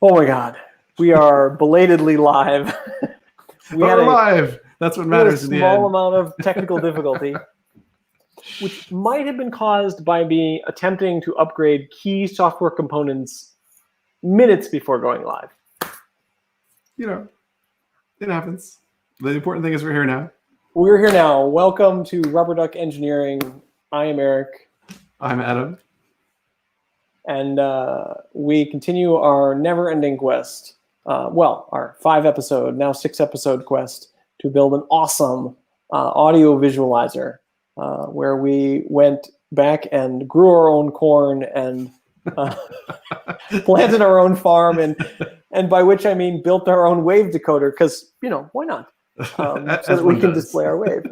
Oh my God, we are belatedly live. We're live. That's what we had a matters in the small end. amount of technical difficulty, which might have been caused by me attempting to upgrade key software components minutes before going live. You know, it happens. The important thing is we're here now. We're here now. Welcome to Rubber Duck Engineering. I am Eric. I'm Adam. And we continue our never-ending quest. Our 5-episode, now 6-episode quest to build an awesome audio visualizer where we went back and grew our own corn and planted our own farm, and by which I mean built our own wave decoder, because, why not? So that we can display our wave.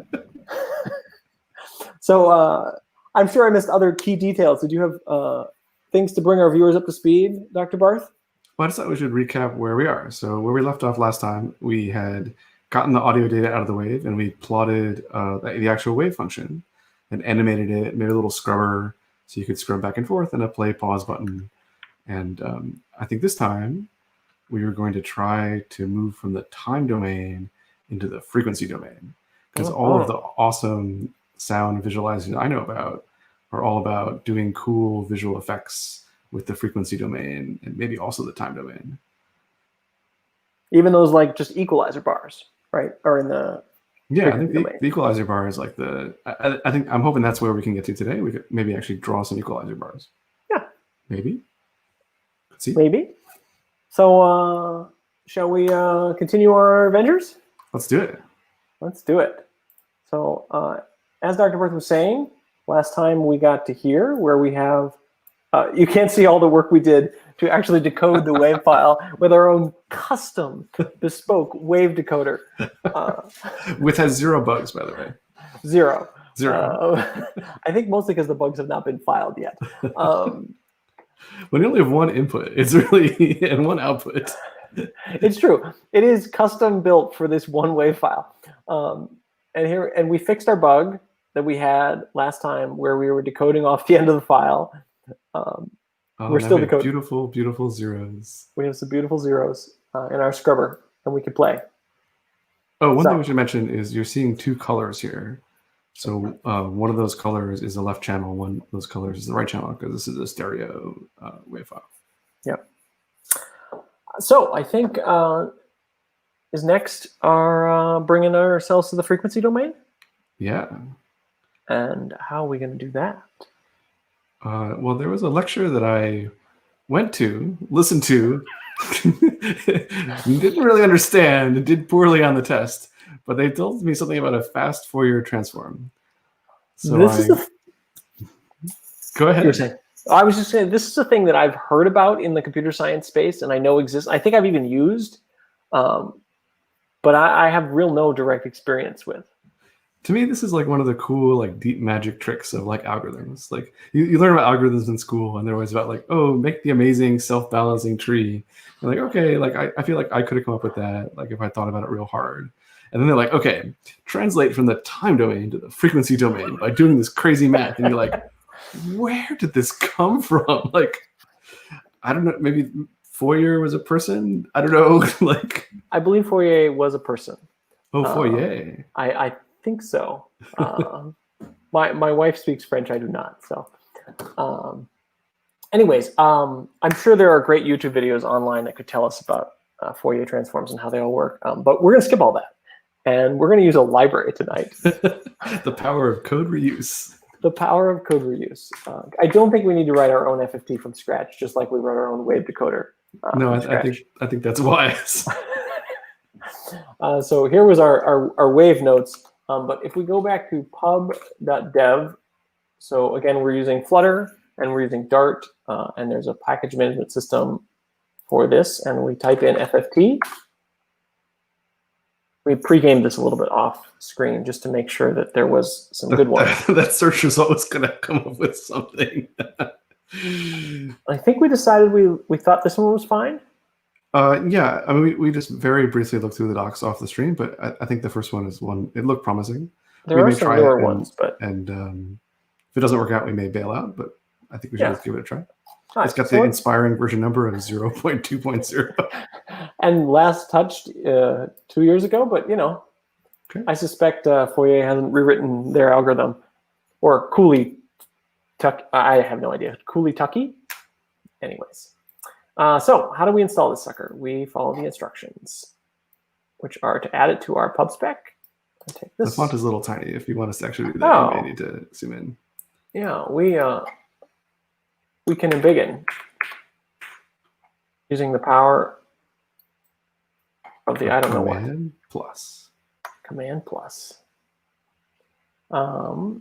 So I'm sure I missed other key details. Did you have things to bring our viewers up to speed, Dr. Barth? Well, I just thought we should recap where we are. So where we left off last time, we had gotten the audio data out of the wave, and we plotted the actual wave function and animated it, made a little scrubber so you could scrub back and forth, and a play pause button. And I think this time we were going to try to move from the time domain into the frequency domain, because all of the awesome sound visualizers I know about are all about doing cool visual effects with the frequency domain and maybe also the time domain. Even those like just equalizer bars, right? Or in the I think the equalizer bar is like I think I'm hoping that's where we can get to today. We could maybe actually draw some equalizer bars. Yeah. Maybe. Let's see. Maybe. So shall we continue our adventures? Let's do it. Let's do it. So as Dr. Barth was saying, last time we got to here where we have, you can't see all the work we did to actually decode the wave file with our own custom bespoke wave decoder. Which has 0 bugs, by the way. Zero. Zero. I think mostly because the bugs have not been filed yet. When you only have one input, it's really, and one output. It's true. It is custom built for this one wave file. And we fixed our bug that we had last time where we were decoding off the end of the file. We're still decoding. Beautiful, beautiful zeros. We have some beautiful zeros in our scrubber, and we can play. Oh, one thing we should mention is you're seeing 2 colors here. So one of those colors is the left channel, one of those colors is the right channel, because this is a stereo wave file. Yep. So I think is next our bringing ourselves to the frequency domain. Yeah. And how are we going to do that? Well, there was a lecture that I went to, listened to, didn't really understand, and did poorly on the test, but they told me something about a fast Fourier transform. So go ahead. I was just saying, this is a thing that I've heard about in the computer science space, and I know exists. I think I've even used, but I have no direct experience with. To me, this is like one of the cool, like, deep magic tricks of like algorithms. Like you learn about algorithms in school, and they're always about like, oh, make the amazing self-balancing tree. And like, okay, like I feel like I could have come up with that, like if I thought about it real hard. And then they're like, okay, translate from the time domain to the frequency domain by doing this crazy math. And you're like, where did this come from? Like, I don't know, maybe Fourier was a person? I don't know. Like, I believe Fourier was a person. Oh, Fourier. I think so. My wife speaks French. I do not. So, anyways, I'm sure there are great YouTube videos online that could tell us about Fourier transforms and how they all work. But we're going to skip all that, and we're going to use a library tonight. The power of code reuse. The power of code reuse. I don't think we need to write our own FFT from scratch, just like we wrote our own wave decoder. No, I think that's wise. So here was our wave notes. But if we go back to pub.dev, so again, we're using Flutter and we're using Dart, and there's a package management system for this, and we type in FFT. We pre-gamed this a little bit off screen just to make sure that there was some good ones. That search result was going to come up with something. I think we decided we thought this one was fine. Yeah, I mean, we just very briefly looked through the docs off the stream, but I think the first one is one. It looked promising. There are some newer ones, but if it doesn't work out, we may bail out. But I think we should just give it a try. All It's right, got so the let's- inspiring version number of 0.2.0. and last touched 2 years ago, but Okay. I suspect Fourier hasn't rewritten their algorithm, or Cooley Tuck. I have no idea. Cooley Tucky. Anyways, so how do we install this sucker? We follow the instructions, which are to add it to our pub spec. Take this. The font is a little tiny. If you want us to actually read that, Oh. you may need to zoom in. Yeah, we can embiggen using the power of the I don't know what. Command plus. Command plus. I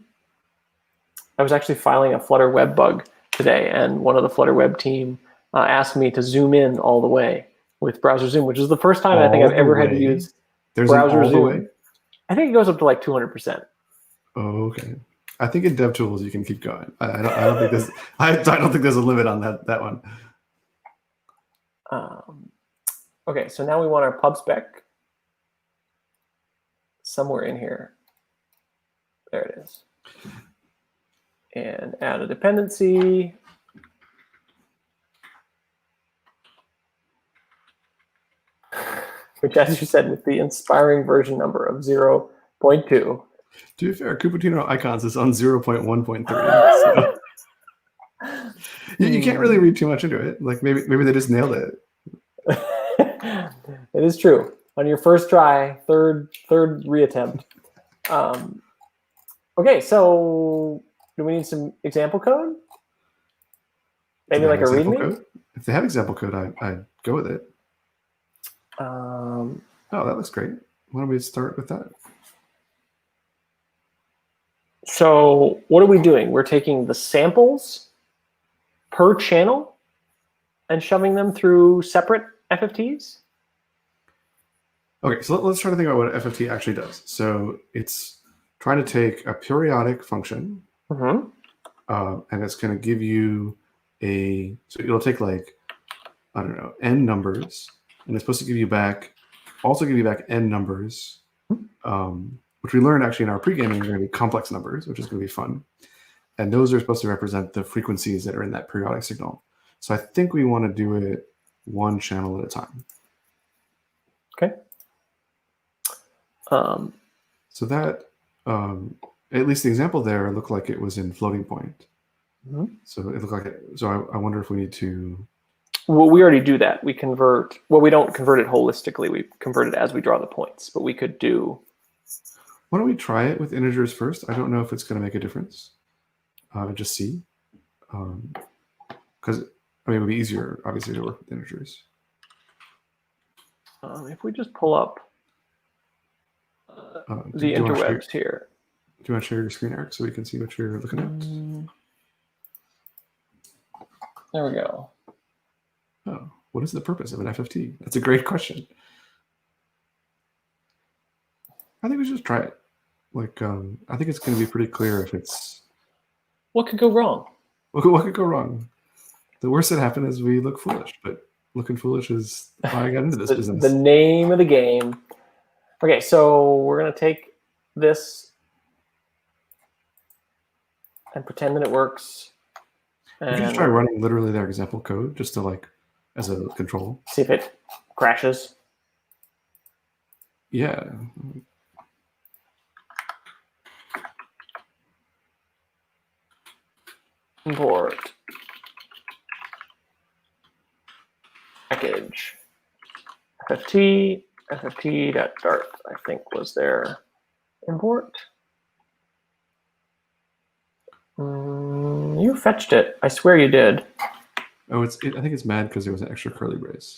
was actually filing a Flutter web bug today, and one of the Flutter web team asked me to zoom in all the way with browser zoom, which is the first time I think All I've ever the had to way? use There's an browser all the zoom. way? I think it goes up to like 200%. Oh, okay. I think in DevTools you can keep going. I don't think there's I don't think there's a limit on that one. Okay, so now we want our pub spec somewhere in here. There it is. And add a dependency. Which, as you said, with the inspiring version number of 0.2. To be fair, Cupertino icons is on 0.1.3. So you can't really read too much into it. Like maybe they just nailed it. It is true. On your first try, third reattempt. Okay, so do we need some example code? Maybe like a README? Code? If they have example code, I'd go with it. Um, Oh, that looks great. Why don't we start with that? So what are we doing? We're taking the samples per channel and shoving them through separate FFTs? Okay, so let's try to think about what FFT actually does. So it's trying to take a periodic function, Mm-hmm. and it's going to give you so it'll take like, I don't know, n numbers, and it's supposed to give you back n numbers, which we learned actually in our pre-gaming are going to be complex numbers, which is going to be fun. And those are supposed to represent the frequencies that are in that periodic signal. So I think we want to do it one channel at a time. Okay. So that, at least the example there looked like it was in floating point. Mm-hmm. So it looked like it. So I wonder if we need to. Well, we already do that. We convert. Well, we don't convert it holistically. We convert it as we draw the points. But we could do. Why don't we try it with integers first? I don't know if it's going to make a difference. Just see, because I mean it would be easier, obviously, to work with integers. If we just pull up the interwebs here. Do you want to share your screen, Eric, so we can see what you're looking at? There we go. Oh, what is the purpose of an FFT? That's a great question. I think we should just try it. Like, I think it's going to be pretty clear if it's. What could go wrong? What could go wrong? The worst that happened is we look foolish, but looking foolish is why I got into this business. The name of the game. Okay, so we're going to take this and pretend that it works. You can just try running literally their example code just to like as a control. See if it crashes. Yeah. Import package FFT.dart, I think was their import. You fetched it. I swear you did. Oh, I think it's mad because there was an extra curly brace.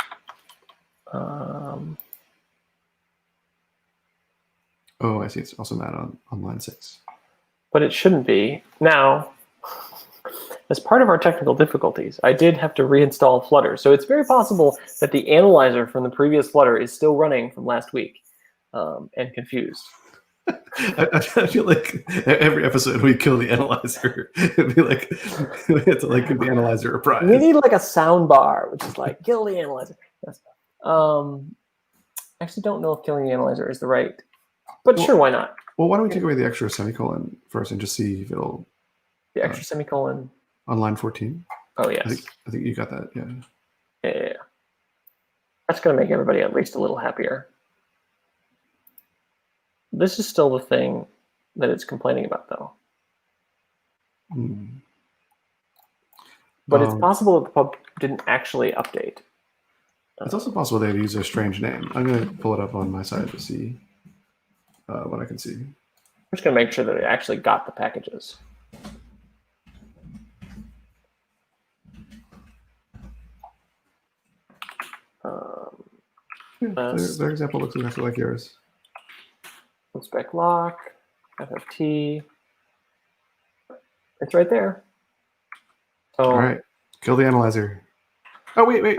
Um, Oh, I see. It's also mad on line 6. but it shouldn't be. Now, as part of our technical difficulties, I did have to reinstall Flutter. So it's very possible that the analyzer from the previous Flutter is still running from last week and confused. I feel like every episode we kill the analyzer. It'd be like we have to like give the analyzer a prize. We need like a sound bar, which is like kill the analyzer. Yes. I actually don't know if killing the analyzer is the right, but sure, why not? Well, why don't we take away the extra semicolon first and just see if it'll The extra semicolon on line 14. Oh, yes. I think you got that. Yeah. Yeah. That's going to make everybody at least a little happier. This is still the thing that it's complaining about, though. But it's possible that the pub didn't actually update. It's also possible they'd use a strange name. I'm going to pull it up on my side to see what I can see. I'm just going to make sure that it actually got the packages. Their example looks exactly like yours. Spec lock, FFT. It's right there. So, all right, kill the analyzer. Oh wait.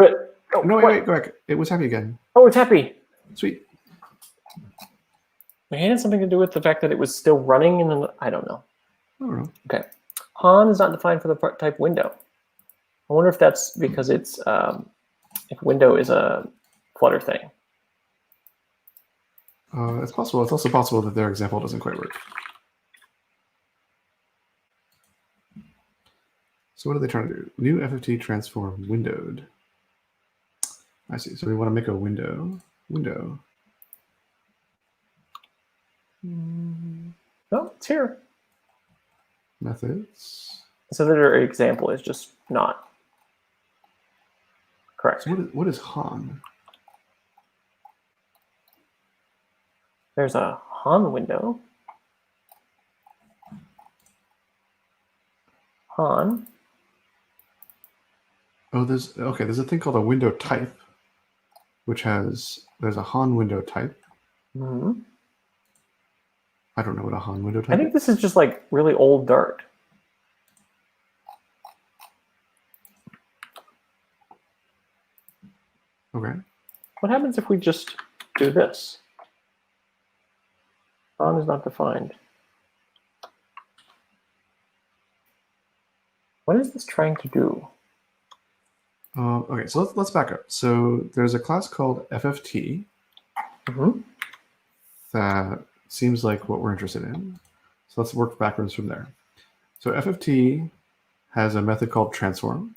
No, wait, go back. It was happy again. Oh, it's happy. Sweet. Maybe it had something to do with the fact that it was still running, and I don't know. Okay. Han is not defined for the type window. I wonder if that's because it's if window is a Flutter thing. It's possible. It's also possible that their example doesn't quite work. So what are they trying to do? New FFT transform windowed. I see. So we want to make a window. Oh, it's here. Methods. So their example is just not correct. So what is Han? There's a Han window. Han. Oh, there's a thing called a window type, which there's a Han window type. Mm-hmm. I don't know what a Han window type is. I think this is just like really old Dart. Okay. What happens if we just do this? Han is not defined. What is this trying to do? Okay, so let's back up. So there's a class called FFT that seems like what we're interested in. So let's work backwards from there. So FFT has a method called transform,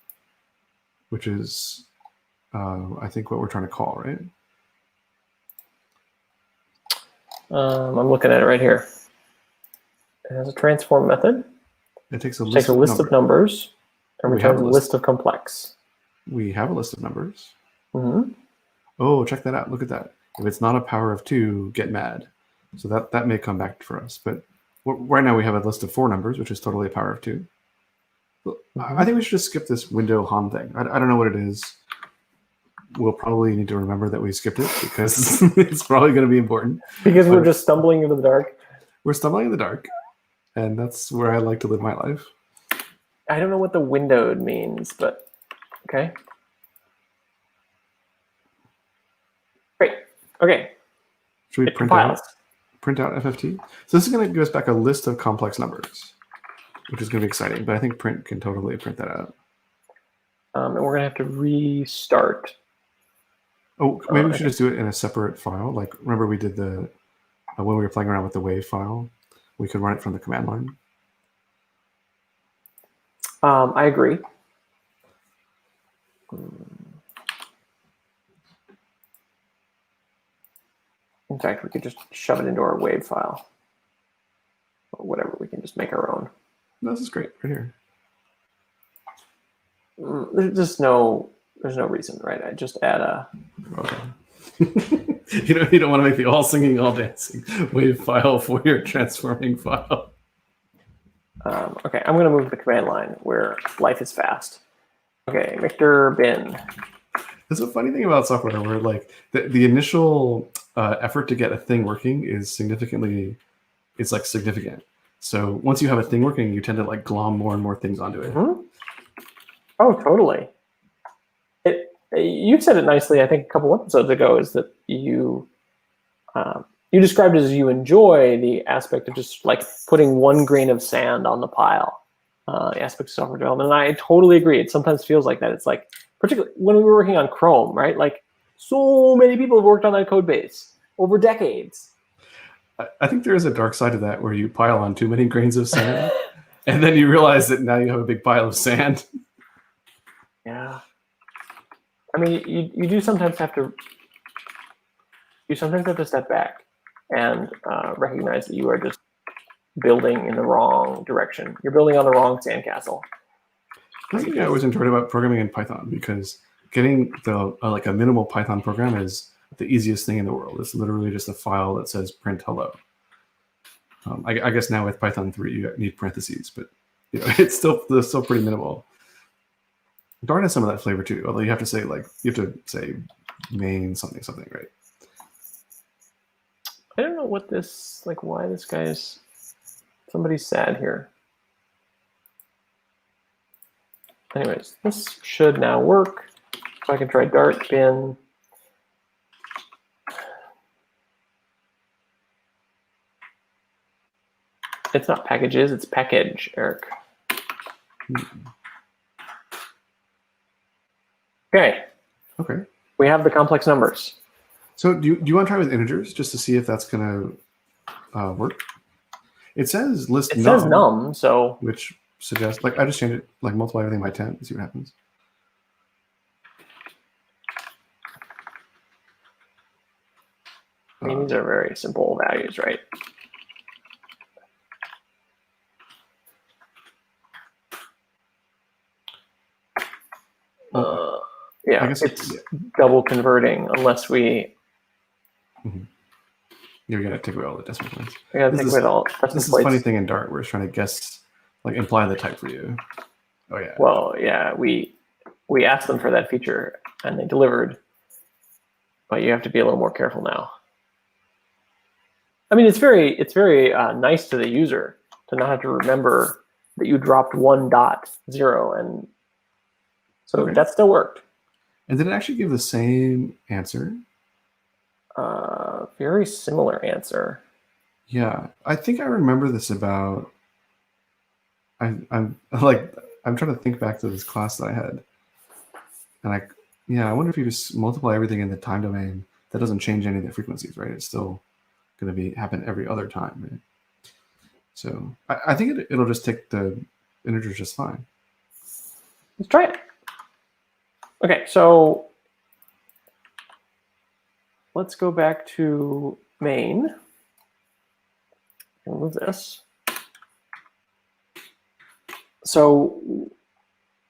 which is, I think, what we're trying to call, right? I'm looking at it right here. It has a transform method. It takes a list of numbers and returns a list of complex. We have a list of numbers. Oh, check that out. Look at that. If it's not a power of 2, get mad. So that may come back for us. But right now we have a list of 4 numbers, which is totally a power of 2. I think we should just skip this window Han thing. I don't know what it is. We'll probably need to remember that we skipped it because it's probably going to be important. Because we're just stumbling into the dark. We're stumbling in the dark. And that's where I like to live my life. I don't know what the windowed means, but okay. Great. Okay. Should we print out FFT? So this is going to give us back a list of complex numbers, which is going to be exciting. But I think print can totally print that out. And we're going to have to restart. Oh, maybe we should just do it in a separate file. Like, remember we did when we were playing around with the wave file, we could run it from the command line. I agree. In fact, we could just shove it into our wave file. Or whatever, we can just make our own. No, this is great, right here. There's no reason, right? I just add a... Okay. you don't want to make the all singing, all dancing wave file for your transforming file. Okay, I'm going to move to the command line where life is fast. Okay, Victor bin. There's a funny thing about software where like the initial effort to get a thing working is significant. So once you have a thing working, you tend to like glom more and more things onto it. Oh, totally. You said it nicely, I think, a couple episodes ago, is that you described it as you enjoy the aspect of just like putting one grain of sand on the pile, the aspect of software development. And I totally agree. It sometimes feels like that. It's like, particularly when we were working on Chrome, right? Like so many people have worked on that code base over decades. I think there is a dark side to that where you pile on too many grains of sand and then you realize that now you have a big pile of sand. Yeah. I mean, you do sometimes have to. You sometimes have to step back and recognize that you are just building in the wrong direction. You're building on the wrong sandcastle. That's the thing I always enjoyed about programming in Python, because getting the like a minimal Python program is the easiest thing in the world. It's literally just a file that says print hello. I guess now with Python 3 you need parentheses, but you know, it's still pretty minimal. Dart has some of that flavor too, although you have to say main something, right? I don't know what this, like, why this guy is, somebody's sad here. Anyways, this should now work. So I can try Dart bin. It's not packages, it's package, Eric. Okay. Okay. We have the complex numbers. So do you want to try with integers just to see if that's going to work? It says list num. It says num, so. Which suggests, like, I just changed it, like multiply everything by 10 and see what happens. I mean, these are very simple values, right? Yeah, I guess it's double converting unless we. Mm-hmm. You're gonna take away all the decimal points. I gotta take away all decimal points. This is a funny thing in Dart where it's trying to guess, like, imply the type for you. Oh yeah. Well, yeah, we asked them for that feature and they delivered, but you have to be a little more careful now. I mean, it's very nice to the user to not have to remember that you dropped 1.0, and so that still worked. And did it actually give the same answer? Very similar answer. Yeah, I think I remember this about. I'm trying to think back to this class that I had, and I wonder if you just multiply everything in the time domain, that doesn't change any of the frequencies, right? It's still going to happen every other time, right? So I think it'll just take the integers just fine. Let's try it. Okay, so let's go back to main. Remove this. So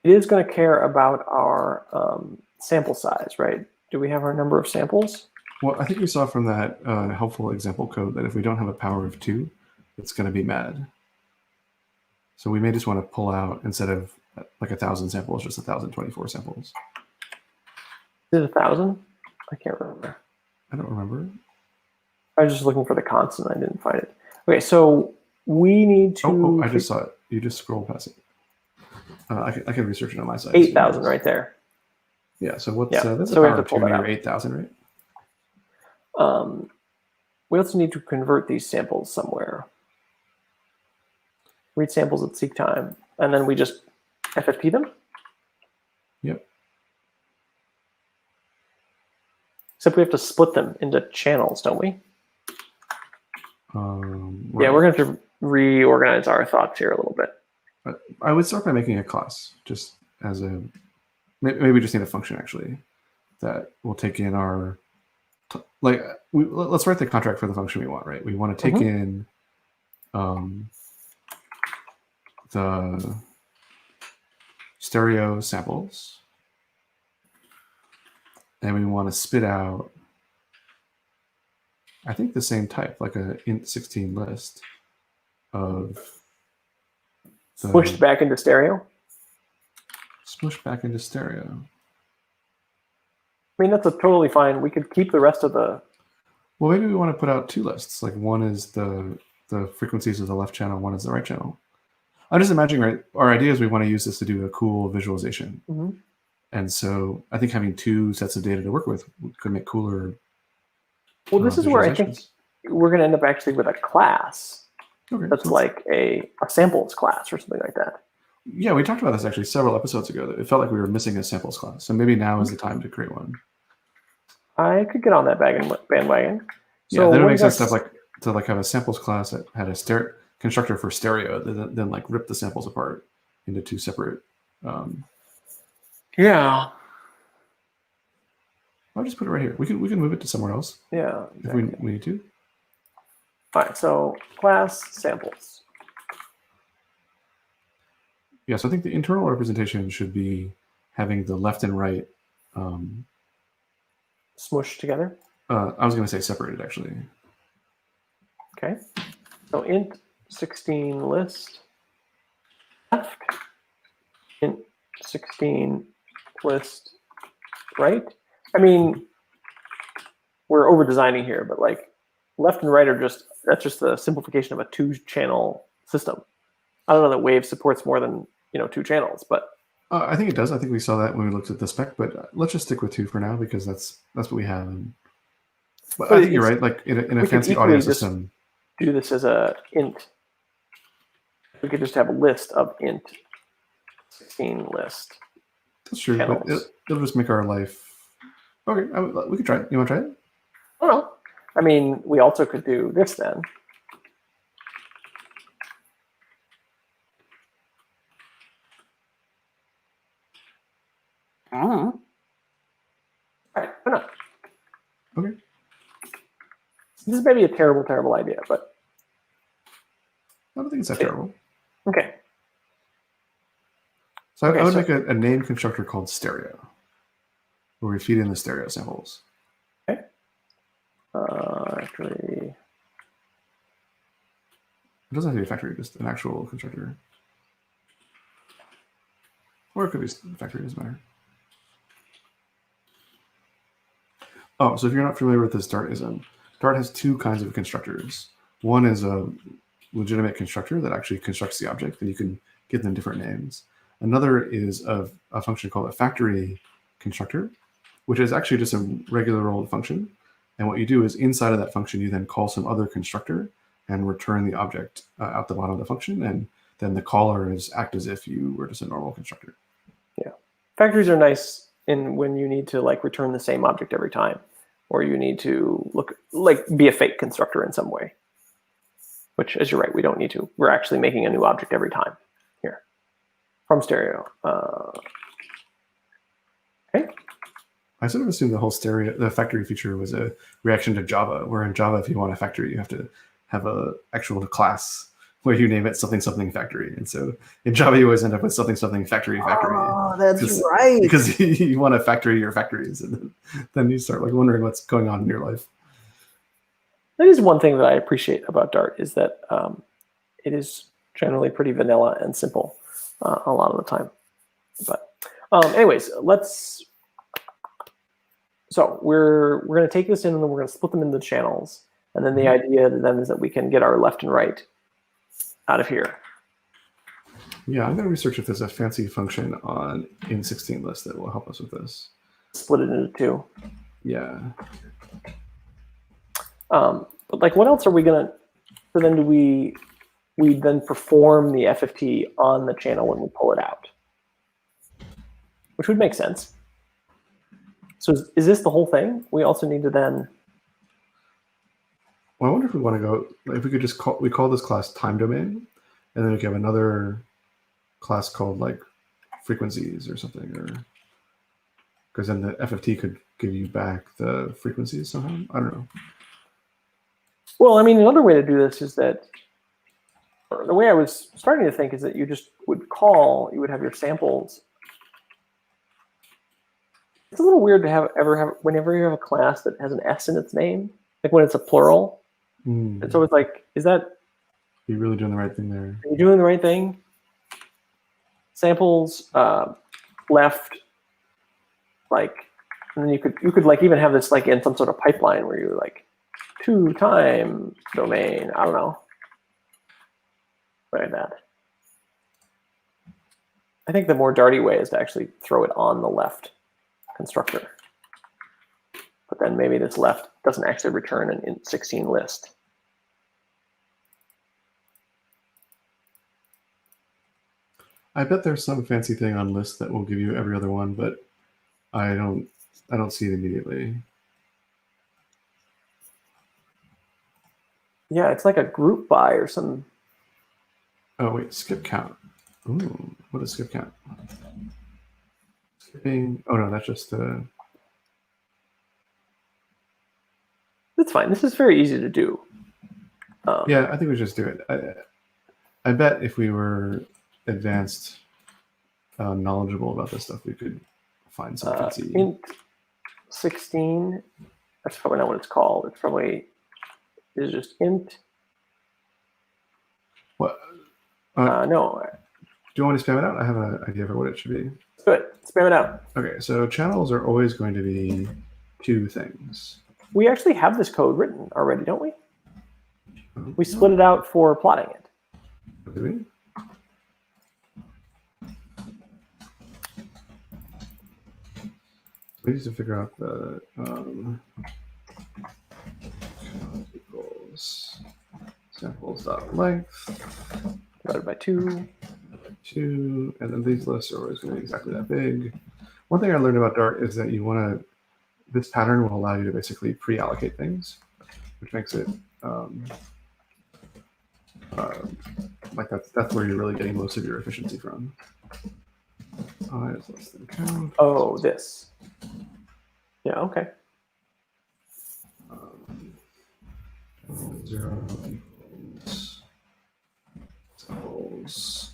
it is going to care about our sample size, right? Do we have our number of samples? Well, I think we saw from that helpful example code that if we don't have a power of 2, it's going to be mad. So we may just want to pull out, instead of like 1,000 samples, just 1,024 samples. Is it 1,000? I can't remember. I don't remember. I was just looking for the constant. I didn't find it. Okay, so we need to. Oh, I just saw it. You just scroll past it. I can research it on my side. 8,000 right there. Yeah. So what's that's the so power of 2 near 8,000, right? We also need to convert these samples somewhere. Read samples at seek time, and then we just FFP them. Yep. Except we have to split them into channels, don't we? Right. Yeah, we're going to have to reorganize our thoughts here a little bit. I would start by making a class, just as a, maybe we just need a function actually that will take in our, let's write the contract for the function we want, right? We want to take in the stereo samples, and we want to spit out, I think, the same type, like a int16 list of pushed back into stereo. Smushed back into stereo. I mean, that's totally fine. We could keep the rest of the. Well, maybe we want to put out 2 lists. Like, one is the frequencies of the left channel, one is the right channel. I'm just imagining, right? Our idea is we want to use this to do a cool visualization. And so I think having 2 sets of data to work with could make cooler. Well, this is where I think we're going to end up actually with a class. Okay, that's so like a samples class or something like that. Yeah, we talked about this actually several episodes ago. That it felt like we were missing a samples class. So maybe now is the time to create one. I could get on that bandwagon. So yeah, then it makes sense to have a samples class that had a constructor for stereo, then like rip the samples apart into 2 separate. Okay, Yeah. I'll just put it right here. We can move it to somewhere else Yeah. if Exactly. we need to. All right. So class samples. Yeah, so I think the internal representation should be having the left and right. Smushed together. I was going to say separated, actually. Okay. So int 16 list left, int 16 list right. I mean, we're over designing here, but like left and right are that's just the simplification of a 2-channel system. I don't know that Wave supports more than 2 channels, but I think it does. I think we saw that when we looked at the spec, but let's just stick with 2 for now because that's what we have. But I think you're right. Like in a fancy audio system, do this as a int. We could just have a list of int 16 list. That's true, channels. But it'll just make our life. Okay, we could try it. You want to try it? I don't know. I mean, we also could do this then. I don't know. All right, why not? Okay. This may be a terrible, terrible idea, but I don't think it's that terrible. Okay. So I would make a name constructor called stereo, where we feed in the stereo samples. Okay. Actually, it doesn't have to be a factory, just an actual constructor. Or it could be factory, doesn't matter. Oh, so if you're not familiar with this Dartism, Dart has 2 kinds of constructors. One is a legitimate constructor that actually constructs the object, and you can give them different names. Another is a function called a factory constructor, which is actually just a regular old function. And what you do is inside of that function, you then call some other constructor and return the object out the bottom of the function. And then the callers act as if you were just a normal constructor. Yeah. Factories are nice when you need to like return the same object every time, or you need to be a fake constructor in some way. Which, as you're right, we don't need to. We're actually making a new object every time here from stereo. Okay. I sort of assumed the factory feature was a reaction to Java, where in Java, if you want a factory, you have to have an actual class where you name it something something factory. And so in Java, you always end up with something something factory. Oh, that's right. Because you want to factory your factories, and then you start like wondering what's going on in your life. That is one thing that I appreciate about Dart is that it is generally pretty vanilla and simple a lot of the time. But anyways, so we're going to take this in and then we're going to split them into channels. And then the idea then is that we can get our left and right out of here. Yeah, I'm going to research if there's a fancy function on in16 list that will help us with this. Split it into 2. Yeah. But like, what else are we gonna? So then, do we then perform the FFT on the channel when we pull it out, which would make sense. So is this the whole thing? We also need to then. Well, I wonder if we want to go. If we could just call this class time domain, and then we have another class called like frequencies or something, or because then the FFT could give you back the frequencies somehow. I don't know. Well, I mean, another way to do this is that the way I was starting to think is that you just would you would have your samples. It's a little weird to whenever you have a class that has an S in its name, like when it's a plural. And so it's like, you're really doing the right thing there. Are you doing the right thing? Samples left, like, and then you could like even have this like in some sort of pipeline where you're like, 2 time domain. I don't know. Like that. I think the more Darty way is to actually throw it on the left constructor. But then maybe this left doesn't actually return an int16 list. I bet there's some fancy thing on list that will give you every other one, but I don't see it immediately. Yeah, it's like a group by or some. Oh wait, skip count. Ooh, what is skip count? skipping. Oh no, that's just That's fine. This is very easy to do. yeah, I think we just do it. I bet if we were advanced, knowledgeable about this stuff, we could find some fancy. Int 16. That's probably not what it's called. It's probably is just int. What? No. Do you want me to spam it out? I have an idea for what it should be. Good. Spam it out. Okay, so channels are always going to be two things. We actually have this code written already, don't we? We split it out for plotting it. Do we? We need to figure out the equals samples.length divided by 2. 2, and then these lists are always going to be exactly that big. One thing I learned about Dart is that you want to, this pattern will allow you to basically pre-allocate things, which makes it like that's where you're really getting most of your efficiency from. I is less than count. Oh, this. Yeah, okay. 0 equals samples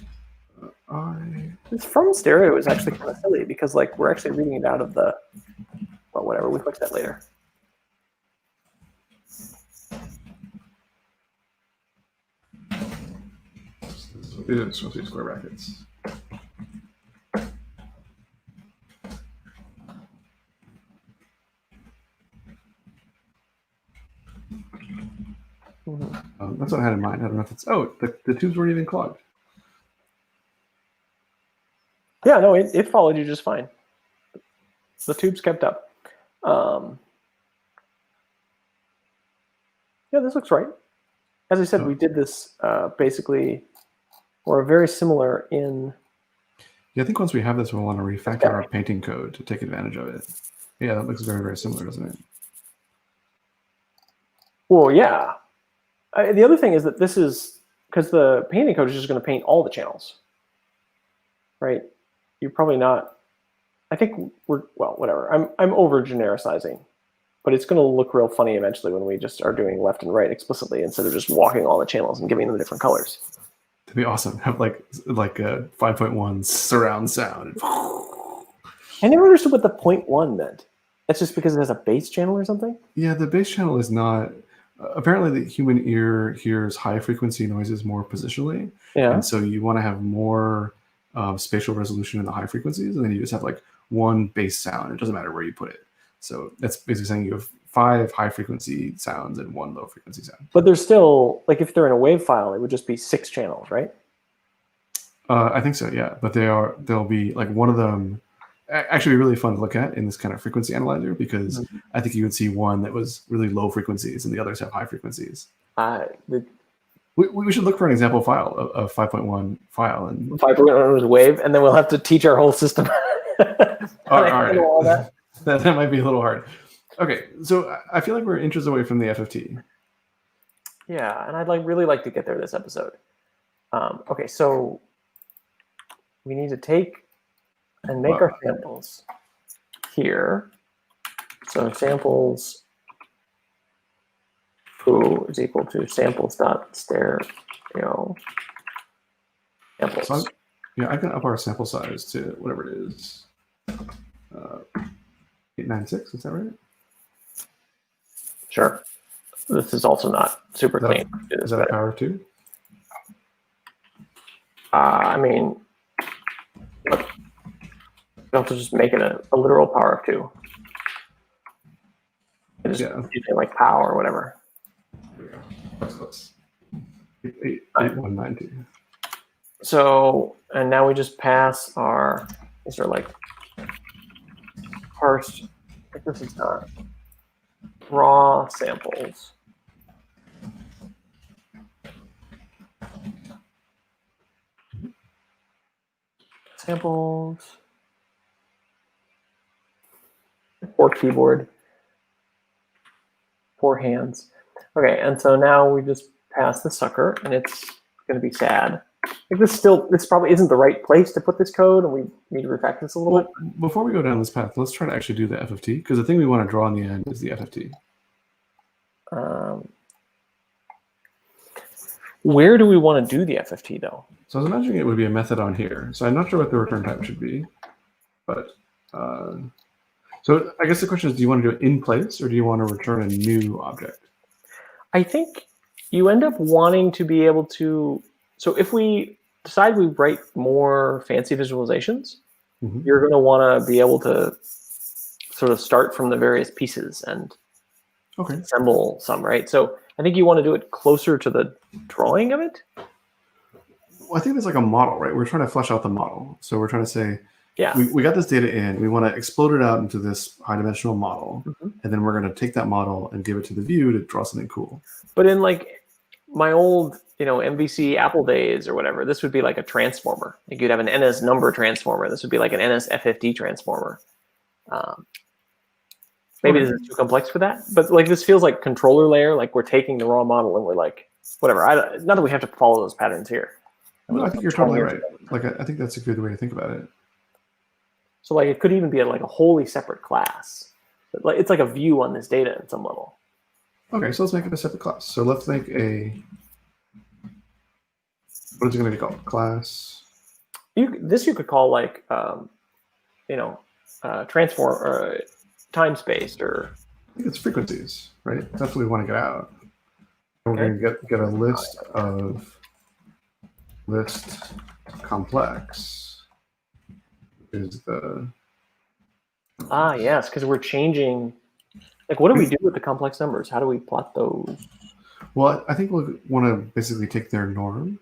I. This from stereo is actually kind of silly because like we're actually reading it out of the, well, whatever, we fix that later. These are supposed to be square brackets. That's what I had in mind. I don't know if it's, oh, the tubes weren't even clogged. Yeah, no, it followed you just fine. The tubes kept up. Yeah, this looks right. As I said, we did this basically, or very similar in. Yeah, I think once we have this, we'll want to refactor our painting code to take advantage of it. Yeah, that looks very, very similar, doesn't it? Well, yeah. The other thing is that this is, because the painting code is just going to paint all the channels, right? You're probably not, I think we're, well, whatever. I'm over genericizing, but it's going to look real funny eventually when we just are doing left and right explicitly instead of just walking all the channels and giving them different colors. That'd be awesome. Have like a 5.1 surround sound. I never understood what the 0.1 meant. That's just because it has a bass channel or something? Yeah, the bass channel is not. Apparently, the human ear hears high frequency noises more positionally. Yeah. And so you want to have more spatial resolution in the high frequencies, and then you just have like one bass sound. It doesn't matter where you put it. So that's basically saying you have 5 high frequency sounds and 1 low frequency sound. But there's still, like if they're in a wave file, it would just be 6 channels, right? I think so, yeah. But they'll be like one of them. Actually, be really fun to look at in this kind of frequency analyzer because I think you would see one that was really low frequencies and the others have high frequencies. We should look for an example file of 5.1 file and 5.1 was wave, and then we'll have to teach our whole system. all right. All that. that might be a little hard. Okay, so I feel like we're inches away from the FFT. Yeah, and I'd really like to get there this episode. Okay, so we need to take and make our samples here. So samples foo is equal to samples.stereo samples. So yeah, I can up our sample size to whatever it is. 896, is that right? Sure. This is also not super clean. Is that a power of 2? I mean, look, you have to just make it a literal power of 2. Just using like power or whatever. Yeah, that's close. 8192. So, and now we just pass our, these are like parsed, this is not raw samples. Samples. Poor keyboard. Poor hands. Okay, and so now we just pass the sucker, and it's going to be sad. Like this probably isn't the right place to put this code, and we need to refactor this a little bit. Before we go down this path, let's try to actually do the FFT, because the thing we want to draw in the end is the FFT. Where do we want to do the FFT though? So I was imagining it would be a method on here. So I'm not sure what the return type should be, but so I guess the question is, do you want to do it in place, or do you want to return a new object? I think you end up wanting to be able to. So if we decide we write more fancy visualizations, you're going to want to be able to sort of start from the various pieces and assemble some, right? So I think you want to do it closer to the drawing of it. Well, I think it's like a model, right? We're trying to flesh out the model. So we're trying to say, yeah, we got this data in, we want to explode it out into this high-dimensional model, and then we're going to take that model and give it to the view to draw something cool. But in like my old, MVC Apple days or whatever, this would be like a transformer. Like you'd have an NS number transformer. This would be like an NS FFT transformer. Maybe this is too complex for that, but like this feels like controller layer. Like we're taking the raw model and we're like, whatever. Not that we have to follow those patterns here. No, I think you're totally right. Like I think that's a good way to think about it. So like it could even be like a wholly separate class. Like it's like a view on this data at some level. Okay, so let's make it a separate class. So let's make what is it going to be called? Class. This you could call like transform or time spaced, or I think it's frequencies, right? That's what we want to get out. We're going to get a list of complex. Is the yes, because we're changing. Like, what do we do with the complex numbers? How do we plot those? Well, I think we'll want to basically take their norm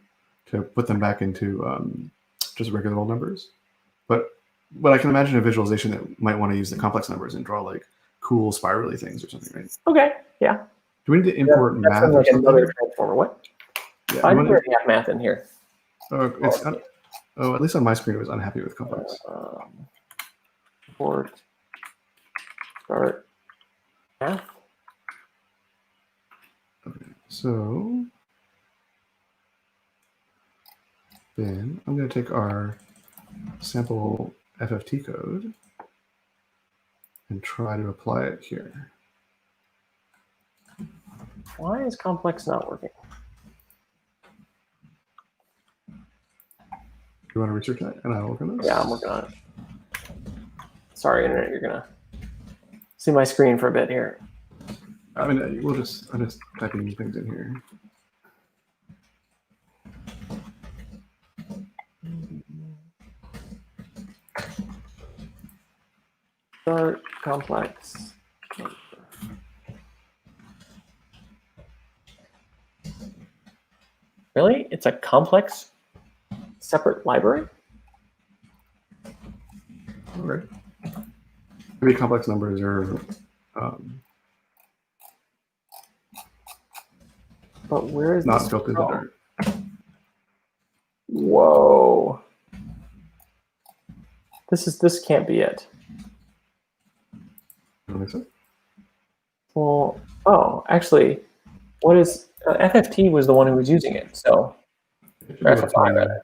to put them back into just regular old numbers. But I can imagine a visualization that might want to use the complex numbers and draw like cool spirally things or something, right? Okay, yeah. Do we need to import math like or something? Another transformer. What? Yeah, I think we already have math in here. At least on my screen, it was unhappy with complex. Import start math. Okay, so then I'm going to take our sample FFT code and try to apply it here. Why is complex not working? You want to research that, and I'll work on this? Yeah, I'm working on it. Sorry, internet, you're gonna see my screen for a bit here. I mean, I'm just typing things in here. Start complex. Really? It's a complex separate library? Okay. Maybe complex numbers are but where is not built into Dart. Whoa. This can't be it. You think so? Well, actually, what is FFT was the one who was using it, so FFI rather.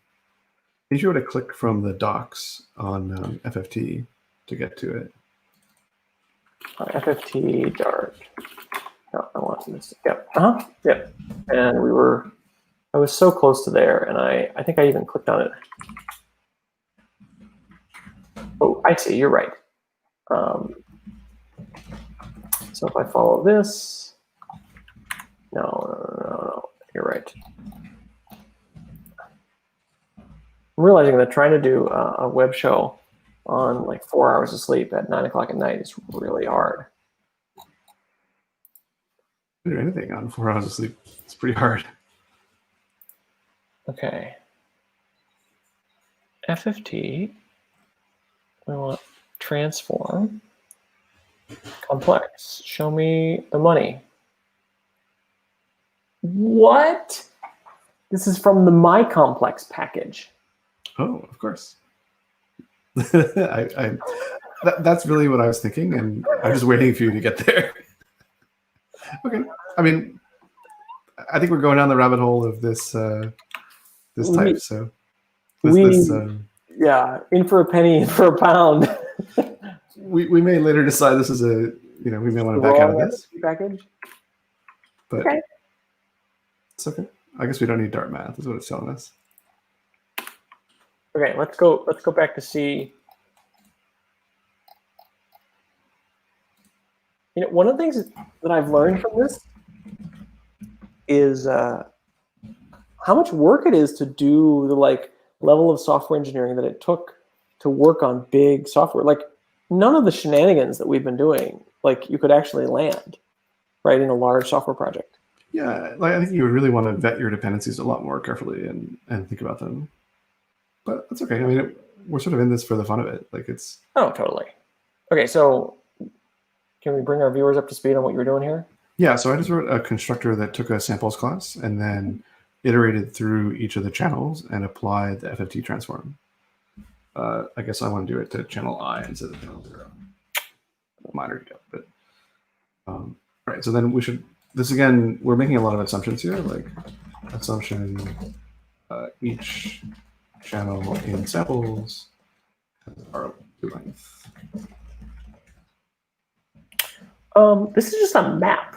You should be able to click from the docs on FFT to get to it. FFT Dart. No, I want this. Yep. Yep. And I was so close to there, and I think I even clicked on it. Oh, I see. You're right. So if I follow this, no, you're right. I'm realizing that trying to do a web show on like 4 hours of sleep at 9 o'clock at night is really hard. Do anything on 4 hours of sleep. It's pretty hard. Okay. FFT. We want transform. Complex. Show me the money. What? This is from the My Complex package. Oh, of course. That's really what I was thinking, and I'm just waiting for you to get there. Okay. I mean, I think we're going down the rabbit hole of this this type. So yeah, in for a penny, in for a pound. we may later decide this is a, we may want to back out of this package. But okay. It's okay. I guess we don't need Dart math, is what it's telling us. Okay, let's go back to C. One of the things that I've learned from this is how much work it is to do the level of software engineering that it took to work on big software. Like, none of the shenanigans that we've been doing, you could actually land, right, in a large software project. Yeah, I think you would really want to vet your dependencies a lot more carefully and think about them. But that's okay. I mean, we're sort of in this for the fun of it. It's... Oh, totally. Okay, so can we bring our viewers up to speed on what you're doing here? Yeah, so I just wrote a constructor that took a samples class and then iterated through each of the channels and applied the FFT transform. I guess I want to do it to channel I instead of channel 0. Minor detail, but right. So then we should. This again, we're making a lot of assumptions here. Assumption, each channel in samples has R length. This is just a map.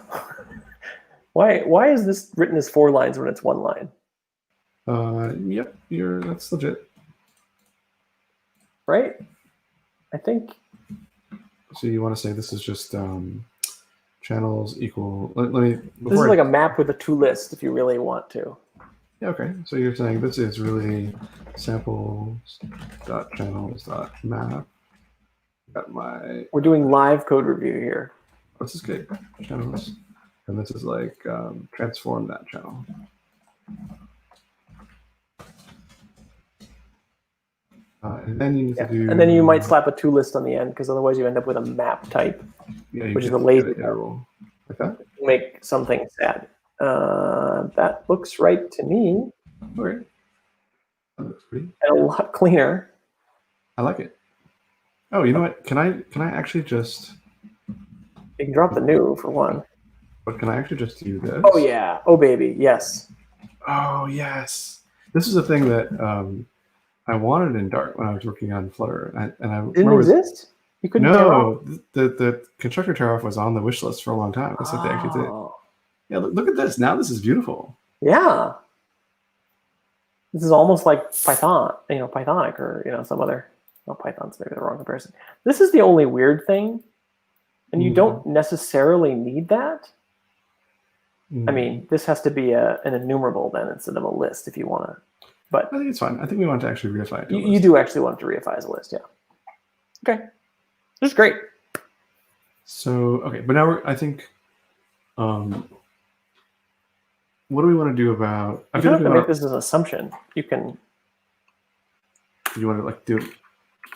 Why is this written as 4 lines when it's 1 line? Yep, that's legit. Right? I think. So you want to say this is just channels equal. Let me. This is like a map with a to list if you really want to. Yeah. Okay. So you're saying this is really samples dot channels dot map. Got my. We're doing live code review here. This is good. Channels, and this is transform that channel. And then you need to do. And then you might slap a to list on the end because otherwise you end up with a map type, which is a lazy rule. Like that. Make something sad. That looks right to me. Okay. That looks pretty. And a lot cleaner. I like it. Oh, you know what? Can I actually just? You can drop the new for one. But can I actually just do this? Oh yeah. Oh baby. Yes. Oh yes. This is a thing that I wanted in Dart when I was working on Flutter, and I didn't exist. You couldn't. No, the constructor tear off was on the wish list for a long time. That's what they actually did. Yeah, look at this. Now this is beautiful. Yeah. This is almost like Python, Pythonic or some other. No, Python's maybe the wrong comparison. This is the only weird thing, and you don't necessarily need that. I mean, this has to be an enumerable then instead of a list if you want to. But I think it's fine. I think we want to actually reify it. You do actually want to reify as a list, yeah. Okay, this is great. So okay, but now I think, what do we want to do about? I feel like make this as an assumption. You can. You want to do?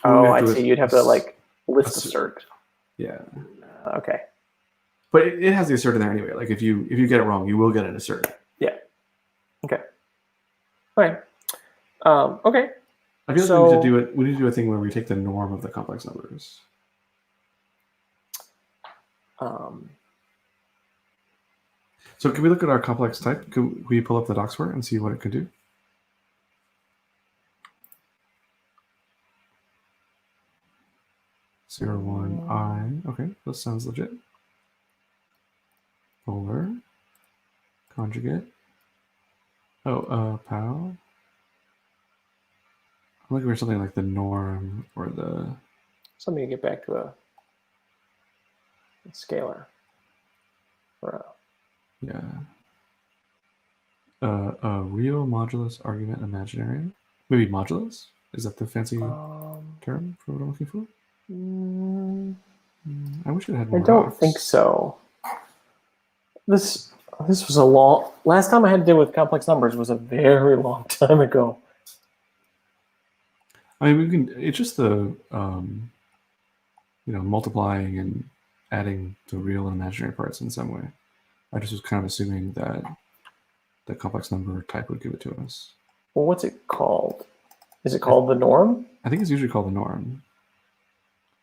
Oh, I see. You'd have to list assert. Yeah. Okay. But it has the assert in there anyway. If you get it wrong, you will get an assert. Yeah. Okay. All right. Okay. I feel like we need to do a thing where we take the norm of the complex numbers. So can we look at our complex type? Could we pull up the docs for it and see what it could do? Zero, 1, I. Okay, that sounds legit. Polar. Conjugate. Oh, POW. I'm looking for something like the norm or the. Something to get back to a scalar. Yeah. Real modulus argument imaginary. Maybe modulus? Is that the fancy term for what I'm looking for? I wish it had more. I don't think so. This was a long. Last time I had to deal with complex numbers was a very long time ago. I mean, we can. It's just the multiplying and adding the real and imaginary parts in some way. I just was kind of assuming that the complex number type would give it to us. Well, what's it called? Is it called the norm? I think it's usually called the norm.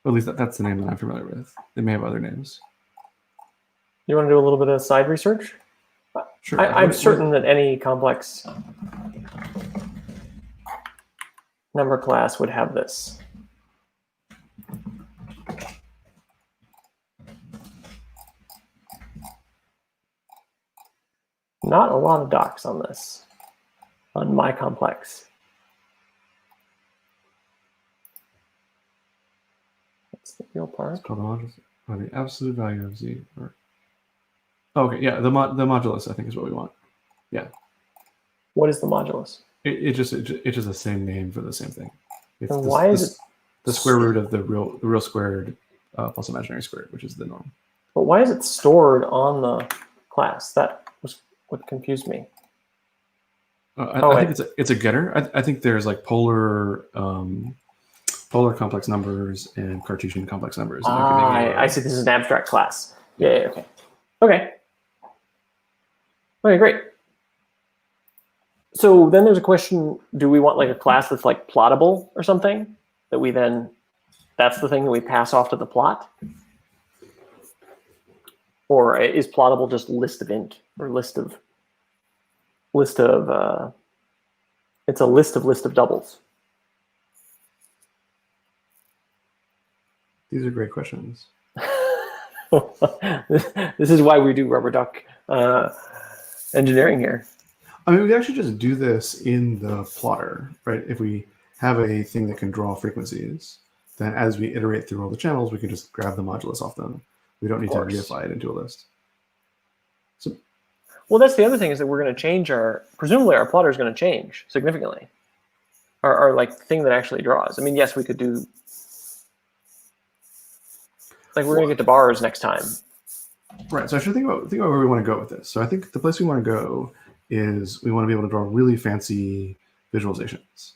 Or at least that's the name that I'm familiar with. They may have other names. You want to do a little bit of side research? Sure. I'm certain that any complex number class would have this. Not a lot of docs on this, on my complex. That's the real part. It's called the modulus, or the absolute value of z. Okay, yeah, the modulus I think is what we want. Yeah. What is the modulus? It's just the same name for the same thing. It's and why is it the square root of the real squared plus imaginary squared, which is the norm. But why is it stored on the class? That was what confused me. I think it's a getter. I think there's like polar complex numbers and Cartesian complex numbers. I see. This is an abstract class. Yeah. Okay. Okay. Okay. Great. So then there's a question: do we want like a class that's like plottable or something that we then? That's the thing that we pass off to the plot. Or is plottable just list of int or list of it's a list of doubles. These are great questions. This is why we do rubber duck engineering here. I mean, we can actually just do this in the plotter, right? If we have a thing that can draw frequencies, then as we iterate through all the channels, we can just grab the modulus off them. We don't need to reify it into a list. So, well, that's the other thing is that we're going to change presumably our plotter is going to change significantly. Our like thing that actually draws. I mean, yes, we could do, like we're going to get to bars next time. Right, so I should think about where we want to go with this. So I think the place we want to go is we want to be able to draw really fancy visualizations.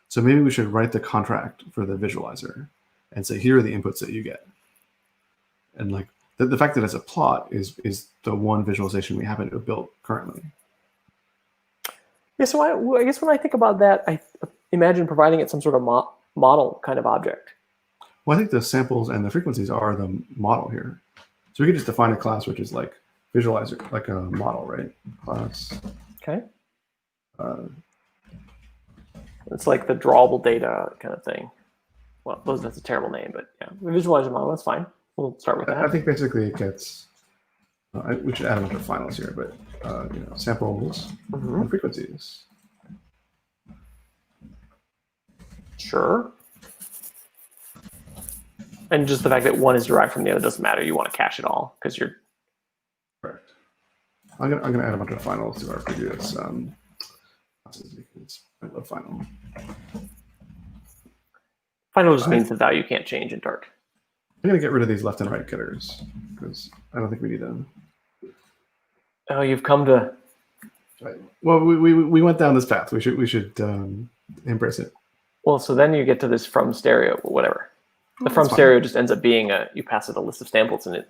So maybe we should write the contract for the visualizer and say, here are the inputs that you get. And like the fact that it's a plot is the one visualization we happen to have built currently. Yeah, so I guess when I think about that, I imagine providing it some sort of model kind of object. Well, I think the samples and the frequencies are the model here. So we could just define a class which is like visualizer, like a model, right? Class. Okay. It's like the drawable data kind of thing. Well, that's a terrible name, but yeah, the visualizer model, that's fine. We'll start with that. I think basically it gets, we should add a bunch of finals here, but samples and frequencies. Sure. And just the fact that one is derived from the other doesn't matter. You want to cache it all because you're. Correct. I'm gonna add a bunch of finals to our previous classes because I love final. Final just means the value can't change in Dart. I'm gonna get rid of these left and right getters because I don't think we need them. Oh, you've come to. Right. Well, we went down this path. We should embrace it. Well, so then you get to this from stereo, whatever. The from stereo just ends up being you pass it a list of samples and it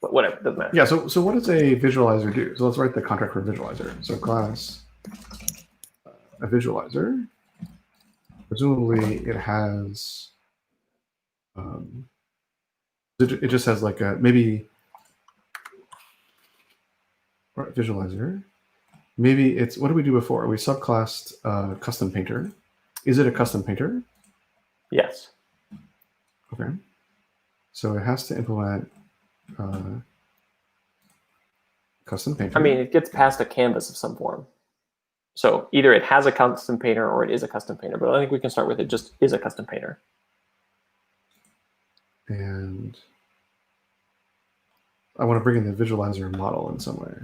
but whatever, doesn't matter. Yeah. So what does a visualizer do? So let's write the contract for a visualizer. So class a visualizer. Presumably it has. It just has like a maybe. Right, visualizer. Maybe it's what did we do before? We subclassed custom painter. Is it a custom painter? Yes. Okay. So it has to implement custom painter. I mean, it gets past a canvas of some form. So either it has a custom painter or it is a custom painter. But I think we can start with it just is a custom painter. And I want to bring in the visualizer model in some way.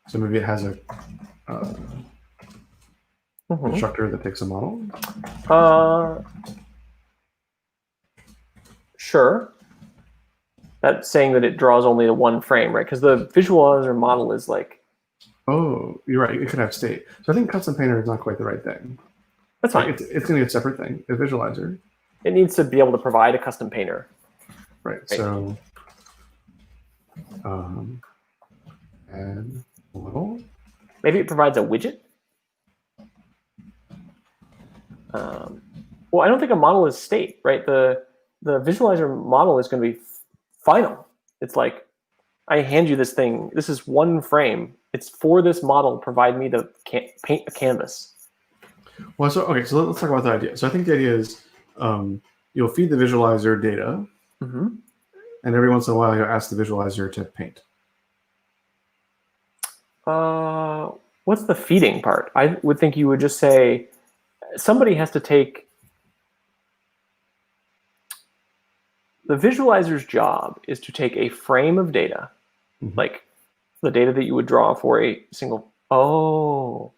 So maybe it has a constructor that takes a model. Sure. That's saying that it draws only the one frame, right? Because the visualizer model is like. Oh, you're right. It could have state. So I think custom painter is not quite the right thing. That's fine. It's going to be a separate thing. A visualizer. It needs to be able to provide a custom painter. Right. So. Add model. Maybe it provides a widget. Well, I don't think a model is state, right? The visualizer model is going to be final. It's like, I hand you this thing. This is one frame. It's for this model. Provide me the paint a canvas. Well, so okay, so let's talk about the idea. So I think the idea is you'll feed the visualizer data, Mm-hmm. and every once in a while you'll ask the visualizer to paint. What's the feeding part? I would think you would just say somebody has to take the visualizer's job is to take a frame of data, like the data that you would draw for a single. Oh,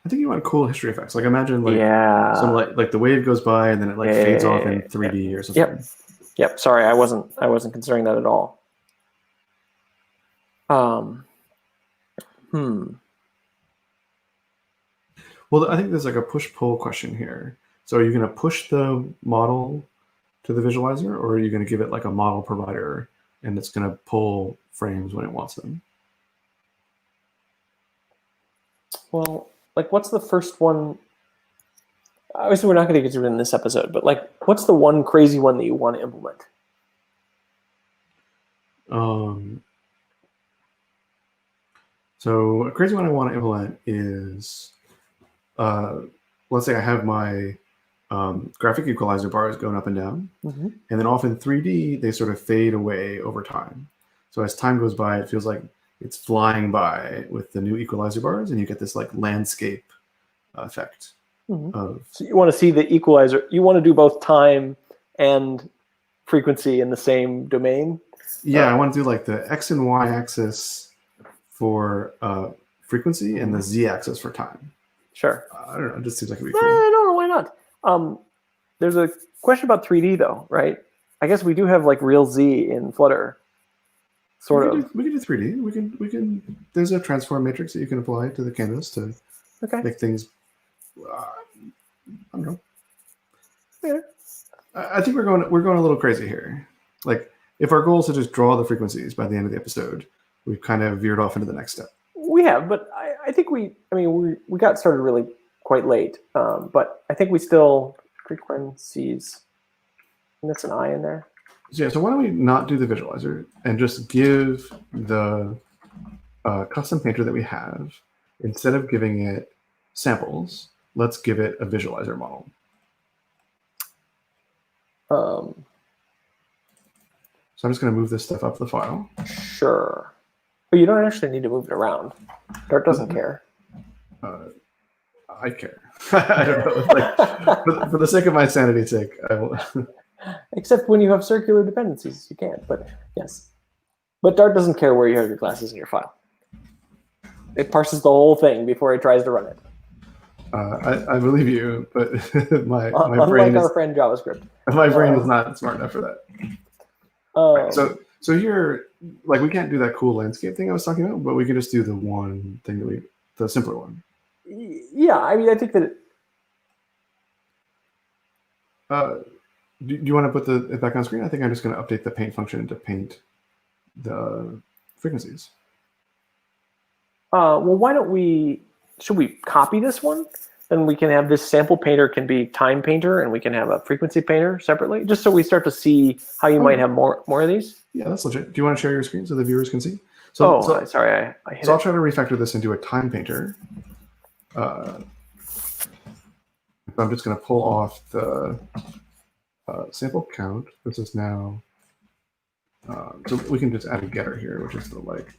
I think you want cool history effects. Like imagine like yeah. some like the wave goes by and then it like fades off in 3D or something. Yep. Sorry, I wasn't considering that at all. Well, I think there's like a push-pull question here. So are you going to push the model to the visualizer, or are you going to give it like a model provider and it's going to pull frames when it wants them? Well, like what's the first one? Obviously, we're not going to get to it in this episode, but like, what's the one crazy one that you want to implement? So a crazy one I want to implement is, let's say I have my graphic equalizer bars going up and down, and then off in 3D, they sort of fade away over time. So as time goes by, it feels like it's flying by with the new equalizer bars, and you get this like landscape effect. So you want to see the equalizer. You want to do both time and frequency in the same domain. Yeah, I want to do like the X and Y axis for frequency and the Z axis for time. Sure. I don't know. It just seems like it'd be cool. No, why not? There's a question about 3D though, right? I guess we do have like real Z in Flutter. We can do 3D. We can. There's a transform matrix that you can apply to the canvas to make things. I don't know. Yeah. I think we're going a little crazy here. Like, if our goal is to just draw the frequencies by the end of the episode, we've kind of veered off into the next step. We have, but I think we got started really quite late. But I think we still frequencies. And that's an I in there. So yeah, so why don't we not do the visualizer and just give the custom painter that we have, instead of giving it samples, let's give it a visualizer model. So I'm just going to move this stuff up the file. Sure. But you don't actually need to move it around. Dart doesn't care. I care. I don't know. Like, for the sake of my sanity's sake, I will. Except when you have circular dependencies, you can't. But yes. But Dart doesn't care where you have your classes in your file. It parses the whole thing before it tries to run it. I believe you, but my brain is, our friend JavaScript. My brain is not smart enough for that. Right, so here, like, we can't do that cool landscape thing I was talking about, but we can just do the one thing that the simpler one. Yeah, I mean, I think that. Do you want to put it back on screen? I think I'm just going to update the paint function to paint the frequencies. Well, why don't we? Should we copy this one? Then we can have this sample painter can be time painter, and we can have a frequency painter separately, just so we start to see how you might have more of these. Yeah, that's legit. Do you want to share your screen so the viewers can see? Sorry, I hit it. I'll try to refactor this into a time painter. I'm just going to pull off the sample count. This is now. So we can just add a getter here, which is the like.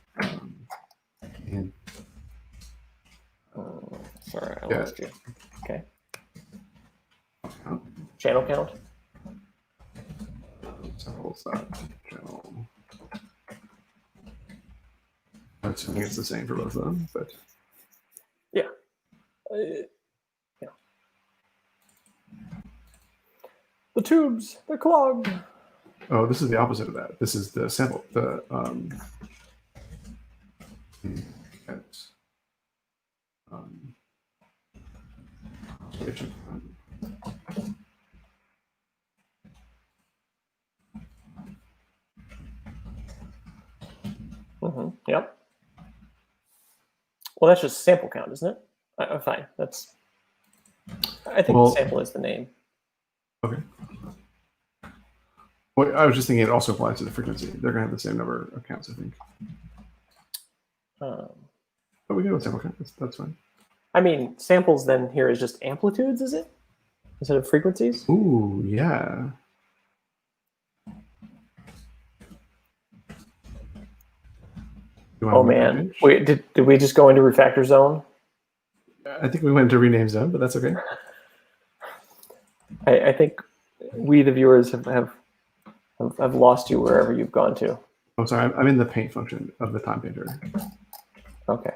And sorry, I lost you. Okay. Channel count. Channel. I'm assuming it's the same for both of them, but yeah. The tubes, they're clogged. Oh, this is the opposite of that. This is the sample. The Yep. Well, that's just sample count, isn't it? I'm fine. I think the sample is the name. Okay. Well, I was just thinking it also applies to the frequency. They're going to have the same number of counts, I think. But we can do a sample count. That's fine. I mean, samples then here is just amplitudes, is it? Instead of frequencies? Ooh, yeah. Oh man, wait, did we just go into refactor zone? I think we went into rename zone, but that's okay. I think we, the viewers, have lost you wherever you've gone to. Oh, sorry, I'm in the paint function of the time painter. Okay.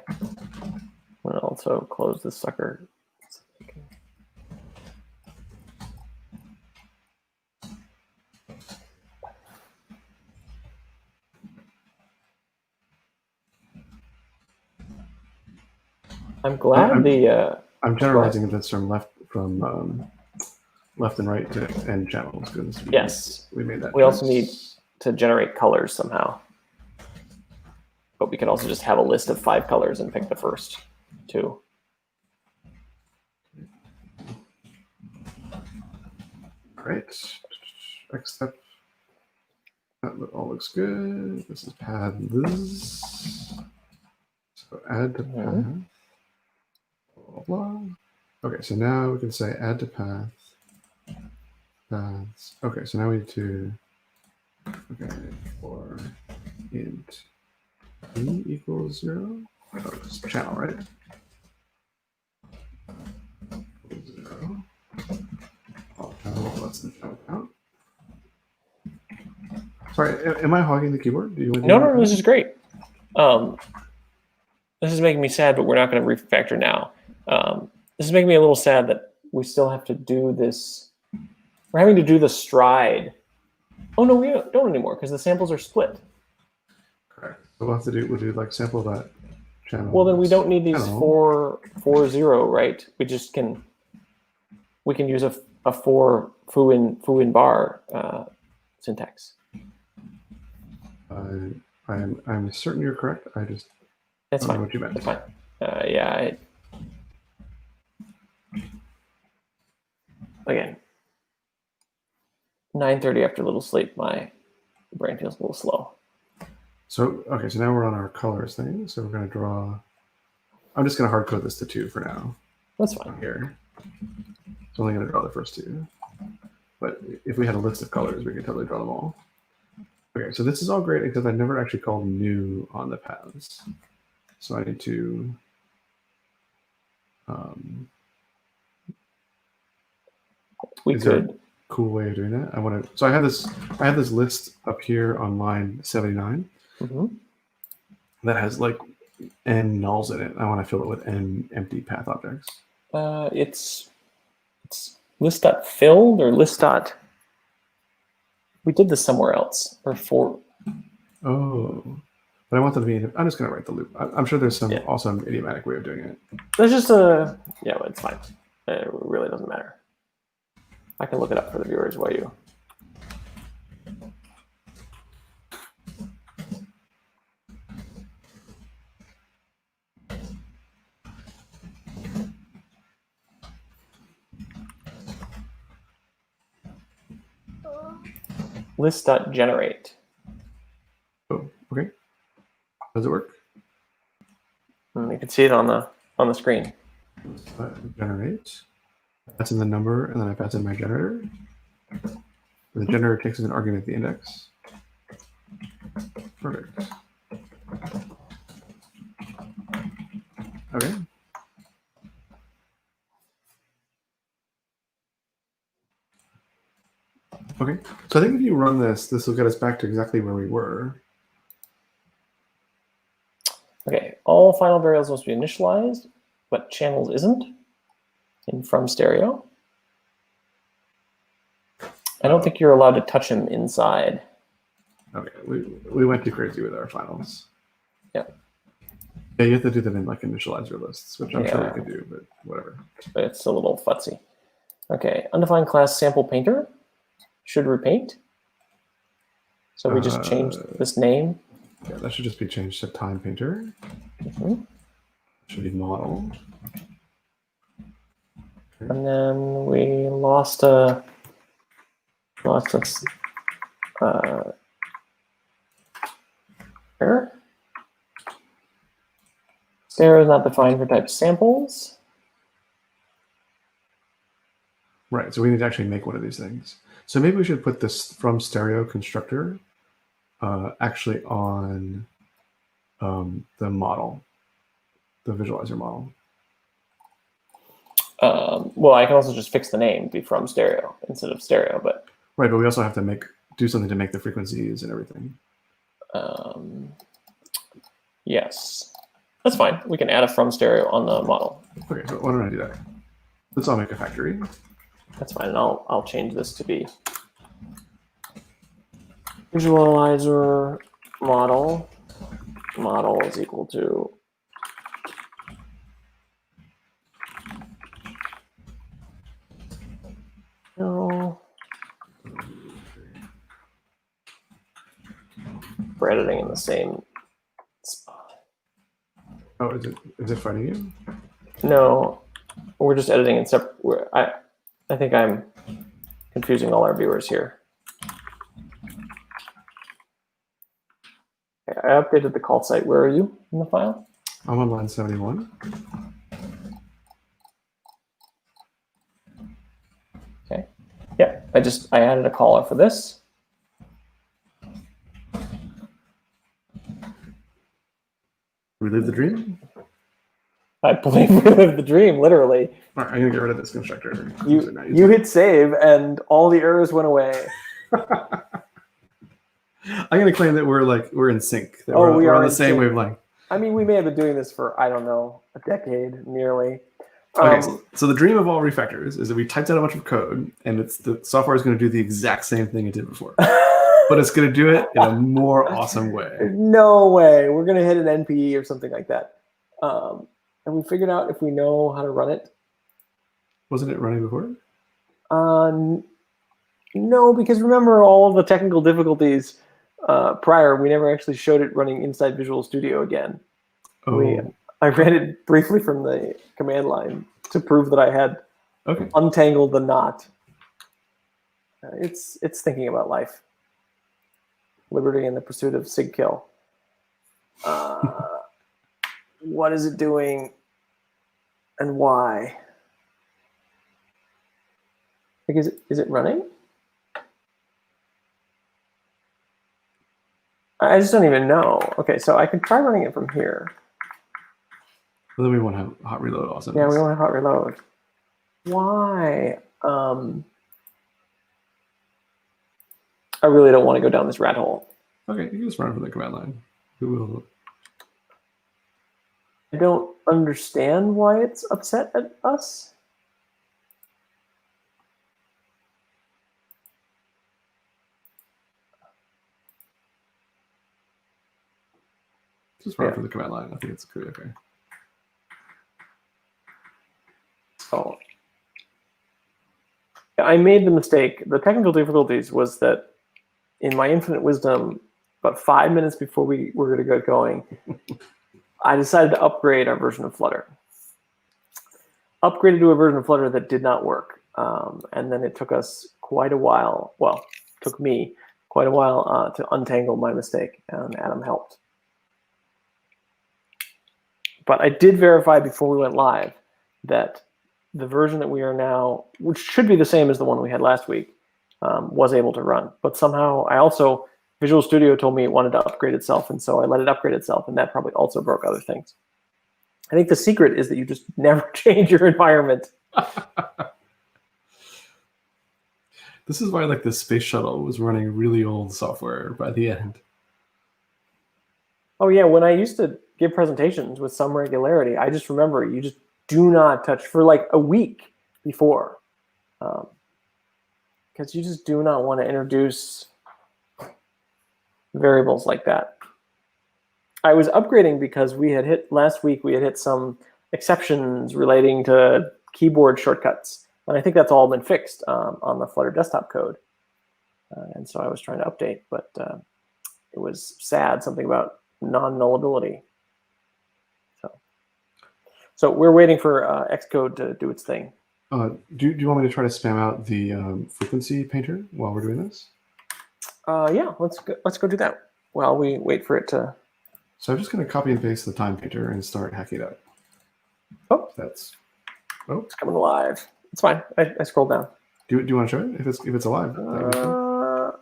We'll also close this sucker. I'm glad I'm generalizing this from left and right to end channels because yes, we made that. We also need to generate colors somehow, but we can also just have a list of 5 colors and pick the first 2. Right. Except that all looks good. This is path this. So add to path. Blah, blah. Okay, so now we can say add to path. Paths. Okay, so now we need to. Okay, for int e equals 0. Oh, it's channel, right? 0. Oh, what's the channel count? Sorry, am I hogging the keyboard? Do you No, this is great. This is making me sad, but we're not going to refactor now. This is making me a little sad that we still have to do this. We're having to do the stride. Oh no, we don't anymore because the samples are split. Correct. So we'll do like sample that channel. Well, then we don't need these 4-0, right? We just we can use a 4 foo in bar syntax. I'm certain you're correct. I just that's fine. Know what you meant. That's fine. Yeah. Again, 9:30 after a little sleep, my brain feels a little slow. So okay, so now we're on our colors thing. So we're going to draw. I'm just going to hard code this to 2 for now. That's fine. Here, it's only going to draw the first 2. But if we had a list of colors, we could totally draw them all. Okay, so this is all great because I never actually called new on the paths. So I need to. We could. Cool way of doing that. I want to. So I have this list up here on line 79 that has like n nulls in it. I want to fill it with n empty path objects. It's list.filled or list. We did this somewhere else or for. Oh, but I want them to be. I'm just going to write the loop. I'm sure there's some awesome idiomatic way of doing it. There's just a but it's fine. It really doesn't matter. I can look it up for the viewers while you. List.generate. Oh, okay. Does it work? And you can see it on the screen. Generate. That's in the number, and then I pass in my generator. The generator takes as an argument the index. Perfect. Okay. Okay. So I think if you run this will get us back to exactly where we were. Okay. All final variables must be initialized, but channels isn't. In from stereo. I don't think you're allowed to touch him inside. Okay, we went too crazy with our finals. Yeah. Yeah, you have to do them in like initializer lists, which I'm sure you can do, but whatever. But it's a little futzy. Okay, undefined class sample painter should repaint. So we just changed this name. Yeah, that should just be changed to time painter. Should be model. And then we lost error. Stereo is not defined for type samples. Right. So we need to actually make one of these things. So maybe we should put this from stereo constructor actually on the model, the visualizer model. Well, I can also just fix the name, be from stereo instead of stereo, but right. But we also have to do something to make the frequencies and everything. Yes, that's fine. We can add a from stereo on the model. Okay, so why don't I do that? Let's all make a factory. That's fine, and I'll change this to be visualizer model. Model is equal to no. We're editing in the same spot. Oh, is it fighting you? No, we're just editing in separate. I think I'm confusing all our viewers here. Okay, I updated the call site. Where are you in the file? I'm on line 71. Okay. Yeah, I added a caller for this. We live the dream? I believe we live the dream, literally. All right, I'm gonna get rid of this constructor. You hit save and all the errors went away. I'm gonna claim that we're in sync. That we we're are on the in same sync. wavelength. I mean, we may have been doing this for, I don't know, a decade nearly. Okay, so the dream of all refactors is that we typed out a bunch of code and the software is going to do the exact same thing it did before. But it's going to do it in a more awesome way. No way. We're going to hit an NPE or something like that. And we figured out if we know how to run it. Wasn't it running before? No, because remember all of the technical difficulties prior, we never actually showed it running inside Visual Studio again. Oh. I ran it briefly from the command line to prove that I had untangled the knot. It's thinking about life. Liberty in the pursuit of sig kill. What is it doing and why? Like, is it running? I just don't even know. Okay, so I can try running it from here. Well, then we want to have hot reload also. Yeah, we want to hot reload. Why? I really don't want to go down this rat hole. Okay, you can just run it from the command line. Who will? I don't understand why it's upset at us. Just run it from the command line. I think it's pretty okay. Oh. I made the mistake. The technical difficulties was that in my infinite wisdom, about 5 minutes before we were going to get going, I decided to upgrade our version of Flutter. Upgraded to a version of Flutter that did not work. And then it took us quite a while, well, took me quite a while to untangle my mistake, and Adam helped. But I did verify before we went live that the version that we are now, which should be the same as the one we had last week, was able to run. But somehow Visual Studio told me it wanted to upgrade itself, and so I let it upgrade itself, and that probably also broke other things. I think the secret is that you just never change your environment. This is why the space shuttle was running really old software by the end. Oh yeah, when I used to give presentations with some regularity, I just remember you just do not touch for like a week before, because you just do not want to introduce variables like that. I was upgrading because last week we had hit some exceptions relating to keyboard shortcuts, and I think that's all been fixed on the Flutter desktop code. And so I was trying to update, but it was sad, something about non-nullability. So we're waiting for Xcode to do its thing. Do you want me to try to spam out the frequency painter while we're doing this? Yeah, let's go do that while we wait for it to. So I'm just going to copy and paste the time painter and start hacking it up. Oh, it's coming alive. It's fine. I scrolled down. Do you want to show it if it's alive? That'd be fun.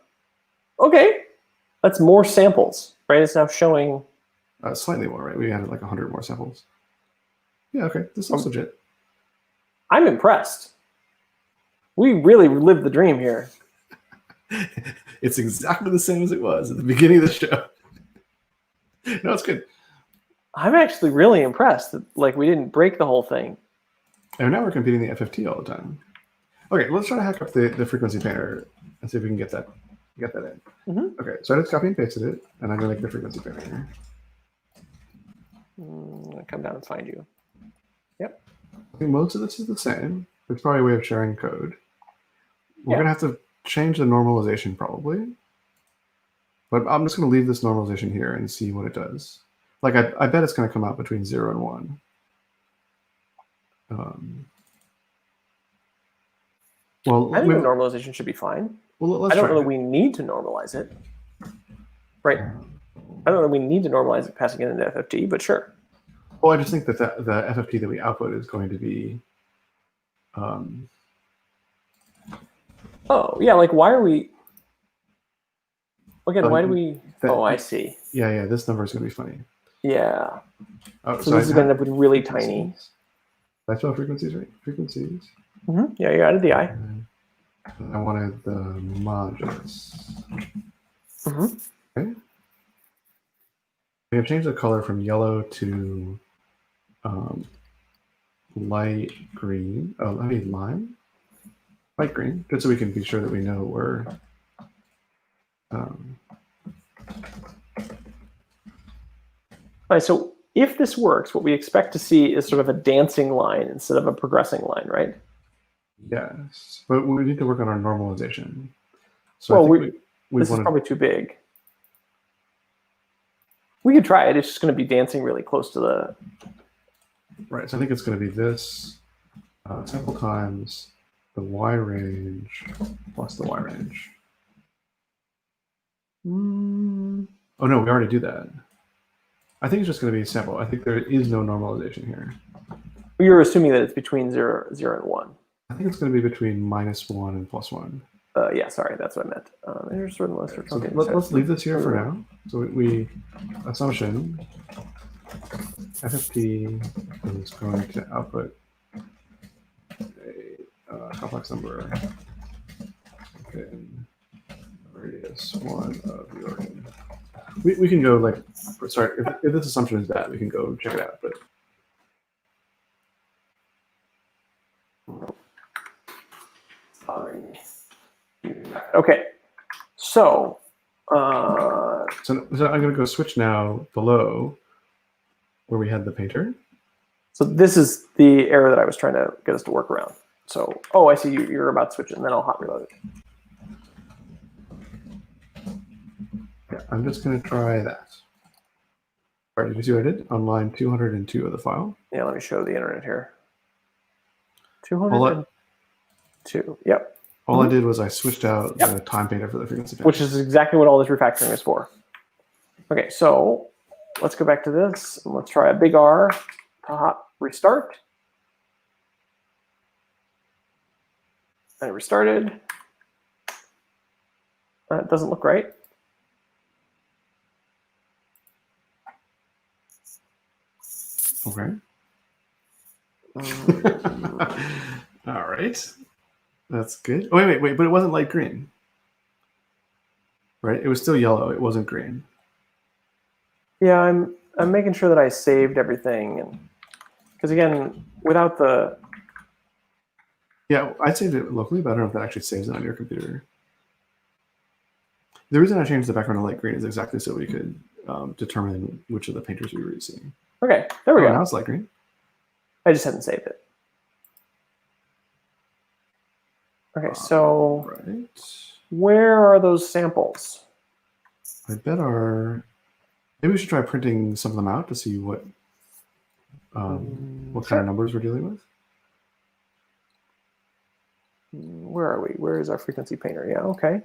Okay, that's more samples, right? It's now showing Slightly more, right? We added like 100 more samples. Yeah, okay. This looks legit. I'm impressed. We really lived the dream here. It's exactly the same as it was at the beginning of the show. No, it's good. I'm actually really impressed that like we didn't break the whole thing. And now we're competing the FFT all the time. Okay, let's try to hack up the frequency painter and see if we can get that in. Mm-hmm. Okay, so I just copy and pasted it, and I'm gonna make the frequency painter. I'll come down and find you. Yep. I think most of this is the same. It's probably a way of sharing code. We're gonna have to change the normalization probably. But I'm just gonna leave this normalization here and see what it does. Like I bet it's gonna come out between 0 and 1. Well, I think the normalization should be fine. Well, I don't know that we need to normalize it. Right. I don't know that we need to normalize it passing it into FFT, but sure. Well, I just think that the FFT that we output is going to be oh, yeah, like why are we again, why do we oh, I see. Yeah, this number is gonna be funny. Yeah. Oh, so this is gonna end up with really tiny. I spell frequencies, right? Frequencies. Mm-hmm. Yeah, you added the I. I wanted the modulus. Mm-hmm. Okay. We have changed the color from yellow to light green. Oh, I mean lime. Light green, just so we can be sure that we know we're. All right, so if this works, what we expect to see is sort of a dancing line instead of a progressing line, right? Yes, but we need to work on our normalization. So well, this is probably too big. We could try it. It's just going to be dancing really close to the. Right. So I think it's going to be this sample times the Y range plus the Y range. Oh no, we already do that. I think it's just going to be sample. I think there is no normalization here. You're assuming that it's between 0 and 1. I think it's going to be between -1 and +1. Yeah, sorry, that's what I meant. There's certain lists. So let's leave this here for now. So we assumption FFT is going to output a complex number in radius 1 of the organ. We can go like, sorry, if this assumption is bad, we can go check it out. But okay, so I'm going to go switch now below where we had the painter. So this is the error that I was trying to get us to work around. So, oh, I see you're about to switch it, and then I'll hot reload it. Yeah, I'm just going to try that. All right, did you see what I did on line 202 of the file? Yeah, let me show the internet here. 202. Yep. All I did was I switched out the time painter for the frequency painter. Which is exactly what all this refactoring is for. Okay, so let's go back to this. And let's try a big R to hot restart. And it restarted. That doesn't look right. Okay. All right. That's good. Oh, wait, but it wasn't light green. Right? It was still yellow. It wasn't green. Yeah, I'm making sure that I saved everything, and because again, without the I saved it locally, but I don't know if that actually saves it on your computer. The reason I changed the background to light green is exactly so we could determine which of the painters we were using. Okay, there we go. Now it's light green. I just hadn't saved it. Okay, so where are those samples? I bet maybe we should try printing some of them out to see what kind of numbers we're dealing with. Where are we? Where is our frequency painter? Yeah, okay.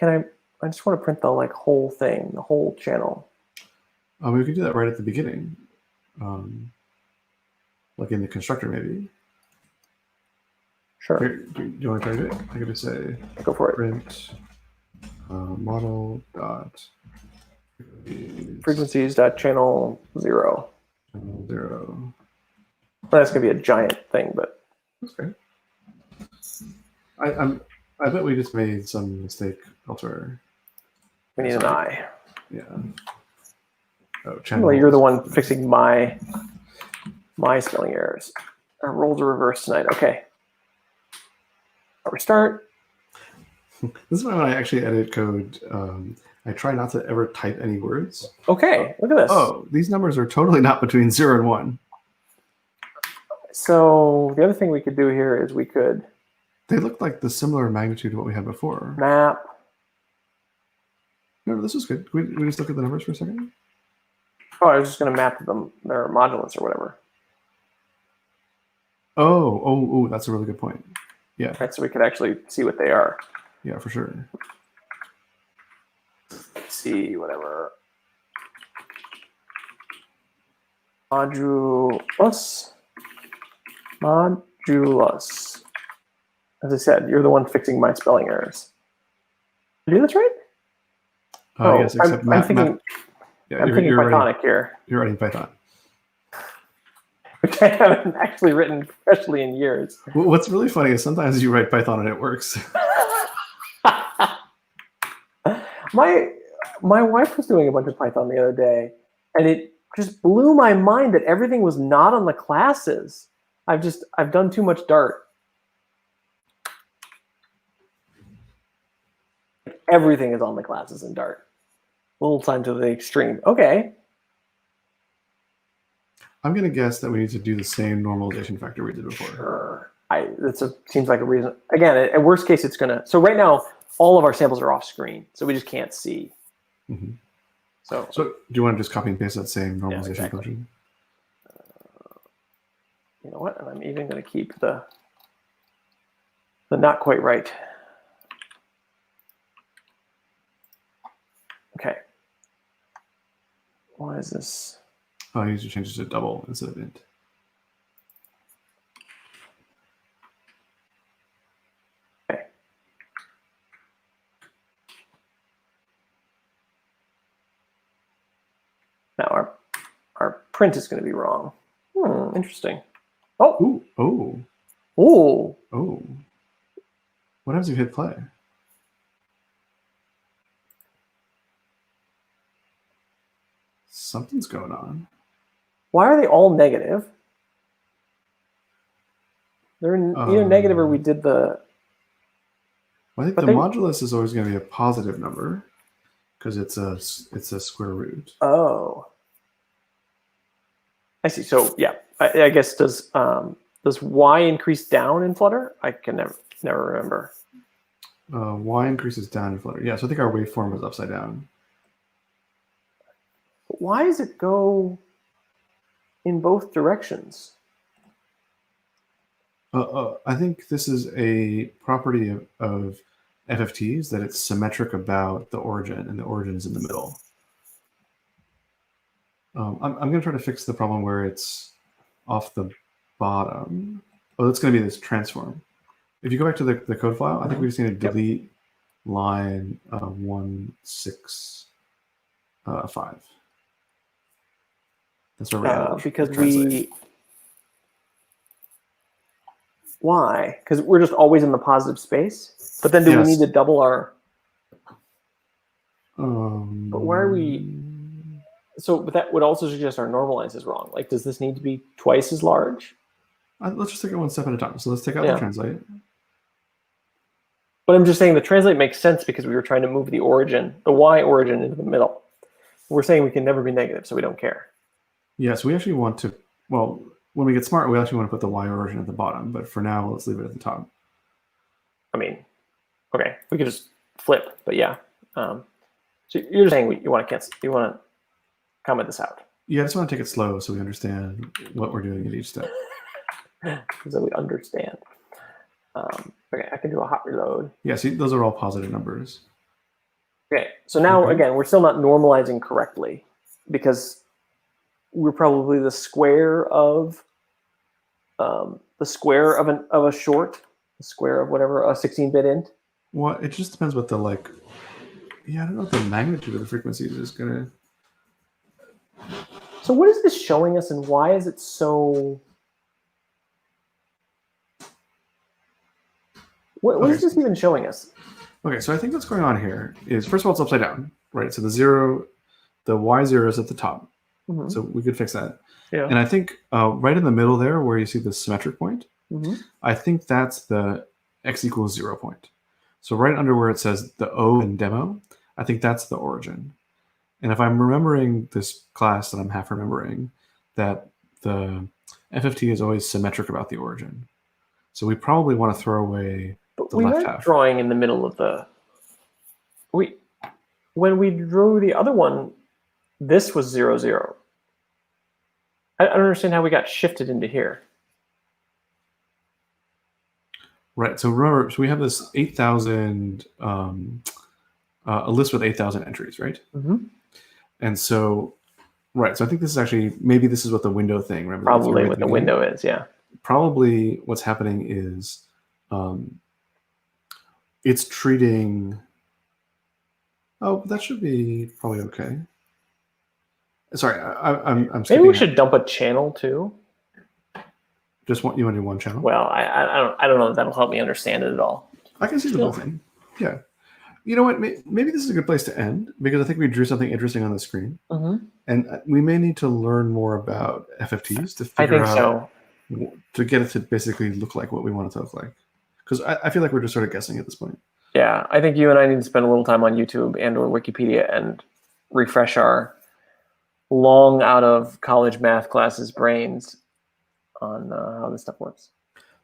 I just want to print the whole thing, the whole channel. We could do that right at the beginning. like in the constructor maybe. Sure. Here, do you want to try it? I could just say Go for it. print model dot Frequencies dot channel 0. channel 0. Well, that's gonna be a giant thing, but Okay. I bet we just made some mistake elsewhere. we need an I. Yeah. Oh, channel. Well, you're the one fixing my spelling errors. Our roles are reversed tonight. Okay. I'll restart. This is why when I actually edit code, I try not to ever type any words. Okay, look at this. Oh, these numbers are totally not between 0 and 1. So the other thing we could do here is we could They look like the similar magnitude to what we had before. map. No, this is good. We just look at the numbers for a second. Oh, I was just going to map them, their modulus or whatever. Oh, that's a really good point. Yeah. Right, so we could actually see what they are. Yeah, for sure. Let's see, whatever. Modulus. As I said, you're the one fixing my spelling errors. Did I do this right? Yes, except I'm thinking you're Pythonic here. You're writing Python. Which I haven't actually written professionally in years. What's really funny is sometimes you write Python and it works. My wife was doing a bunch of Python the other day, and it just blew my mind that everything was not on the classes. I've done too much Dart. Everything is on the classes in Dart. A little time to the extreme. Okay. I'm going to guess that we need to do the same normalization factor we did before. Sure. Seems like a reason. Again, at worst case, it's going to. So right now, all of our samples are off screen, so we just can't see. Mm-hmm. So do you want to just copy and paste that same normalization exactly. function? You know what? And I'm even going to keep the not quite right. Okay. Why is this? Oh, I need to change it to double instead of int. Okay. Now our print is going to be wrong. Interesting. Oh. Ooh. What happens if you hit play? Something's going on. Why are they all negative? They're either negative or we did the. Well, I think the modulus is always going to be a positive number because it's a square root. Oh. I see. So yeah, I guess does y increase down in Flutter? I can never remember. Y increases down in Flutter. Yeah, so I think our waveform is upside down. Why does it go in both directions? I think this is a property of FFTs that it's symmetric about the origin, and the origin is in the middle. I'm going to try to fix the problem where it's off the bottom. Oh, that's going to be this transform. If you go back to the code file, I think we just need to delete line 165. That's where we're at. Because why? Because we're just always in the positive space. But then do we need to double our? But why are we? So, but that would also suggest our normalize is wrong. Like, does this need to be twice as large? Let's just take it one step at a time. So let's take out the translate. But I'm just saying the translate makes sense because we were trying to move the origin, the y origin, into the middle. We're saying we can never be negative, so we don't care. Yes, we actually want to. Well, when we get smart, we actually want to put the y origin at the bottom. But for now, let's leave it at the top. I mean, okay, we could just flip. But yeah, so you're just saying you want to cancel. You want to comment this out. Yeah, I just want to take it slow so we understand what we're doing at each step. So we understand. Okay, I can do a hot reload. Yeah, see, those are all positive numbers. Okay, so now, again, we're still not normalizing correctly because we're probably the square of the square of a short, the square of whatever a 16-bit int. Well, it just depends what the like. Yeah, I don't know what the magnitude of the frequencies is gonna. So what is this showing us, and why is it so? What is this even showing us? Okay, so I think what's going on here is, first of all, it's upside down, right? So the y0 is at the top. Mm-hmm. So we could fix that. Yeah. And I think right in the middle there, where you see the symmetric point, I think that's the x equals 0 point. So right under where it says the O in demo, I think that's the origin. And if I'm remembering this class that I'm half remembering, that the FFT is always symmetric about the origin. So we probably want to throw away the we left weren't half. drawing in the middle of the. When we drew the other one, this was 0, 0. I don't understand how we got shifted into here. Right. So remember, so we have this 8,000, a list with 8,000 entries, right? Mm-hmm. And so, right. So I think this is actually, maybe this is what the window thing. Remember, probably what the window is. Yeah. Probably what's happening is, it's treating. Oh, that should be probably okay. Sorry, I'm. Maybe we should dump a channel too. Just want you want to do one channel? Well, I don't know if that'll help me understand it at all. I can see the whole thing. Yeah. You know what? Maybe this is a good place to end, because I think we drew something interesting on the screen, and we may need to learn more about FFTs to figure out to get it to basically look like what we want it to look like. Because I feel like we're just sort of guessing at this point. Yeah, I think you and I need to spend a little time on YouTube and or Wikipedia and refresh our long out of college math classes brains on how this stuff works.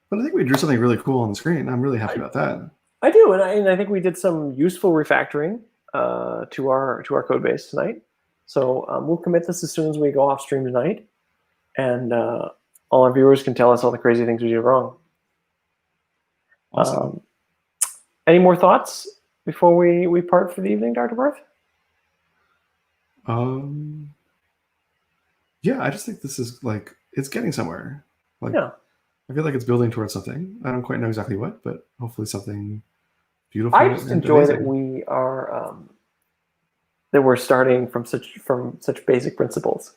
But I think we drew something really cool on the screen. I'm really happy about that. I do, and I think we did some useful refactoring to our code base tonight. So we'll commit this as soon as we go off stream tonight, and all our viewers can tell us all the crazy things we did wrong. Awesome. Any more thoughts before we part for the evening, Dr. Barth? Yeah, I just think this is like, it's getting somewhere. Like, yeah. I feel like it's building towards something. I don't quite know exactly what, but hopefully something beautiful. I just enjoy that we are that we're starting from such basic principles.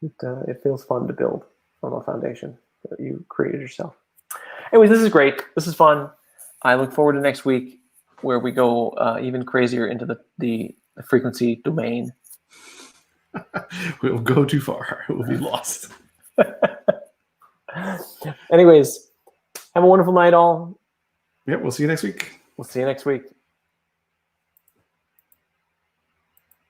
It feels fun to build from a foundation that you created yourself. Anyways, this is great. This is fun. I look forward to next week, where we go even crazier into the frequency domain. We'll go too far. We'll be lost. Anyways, have a wonderful night, all. Yep, we'll see you next week. We'll see you next week.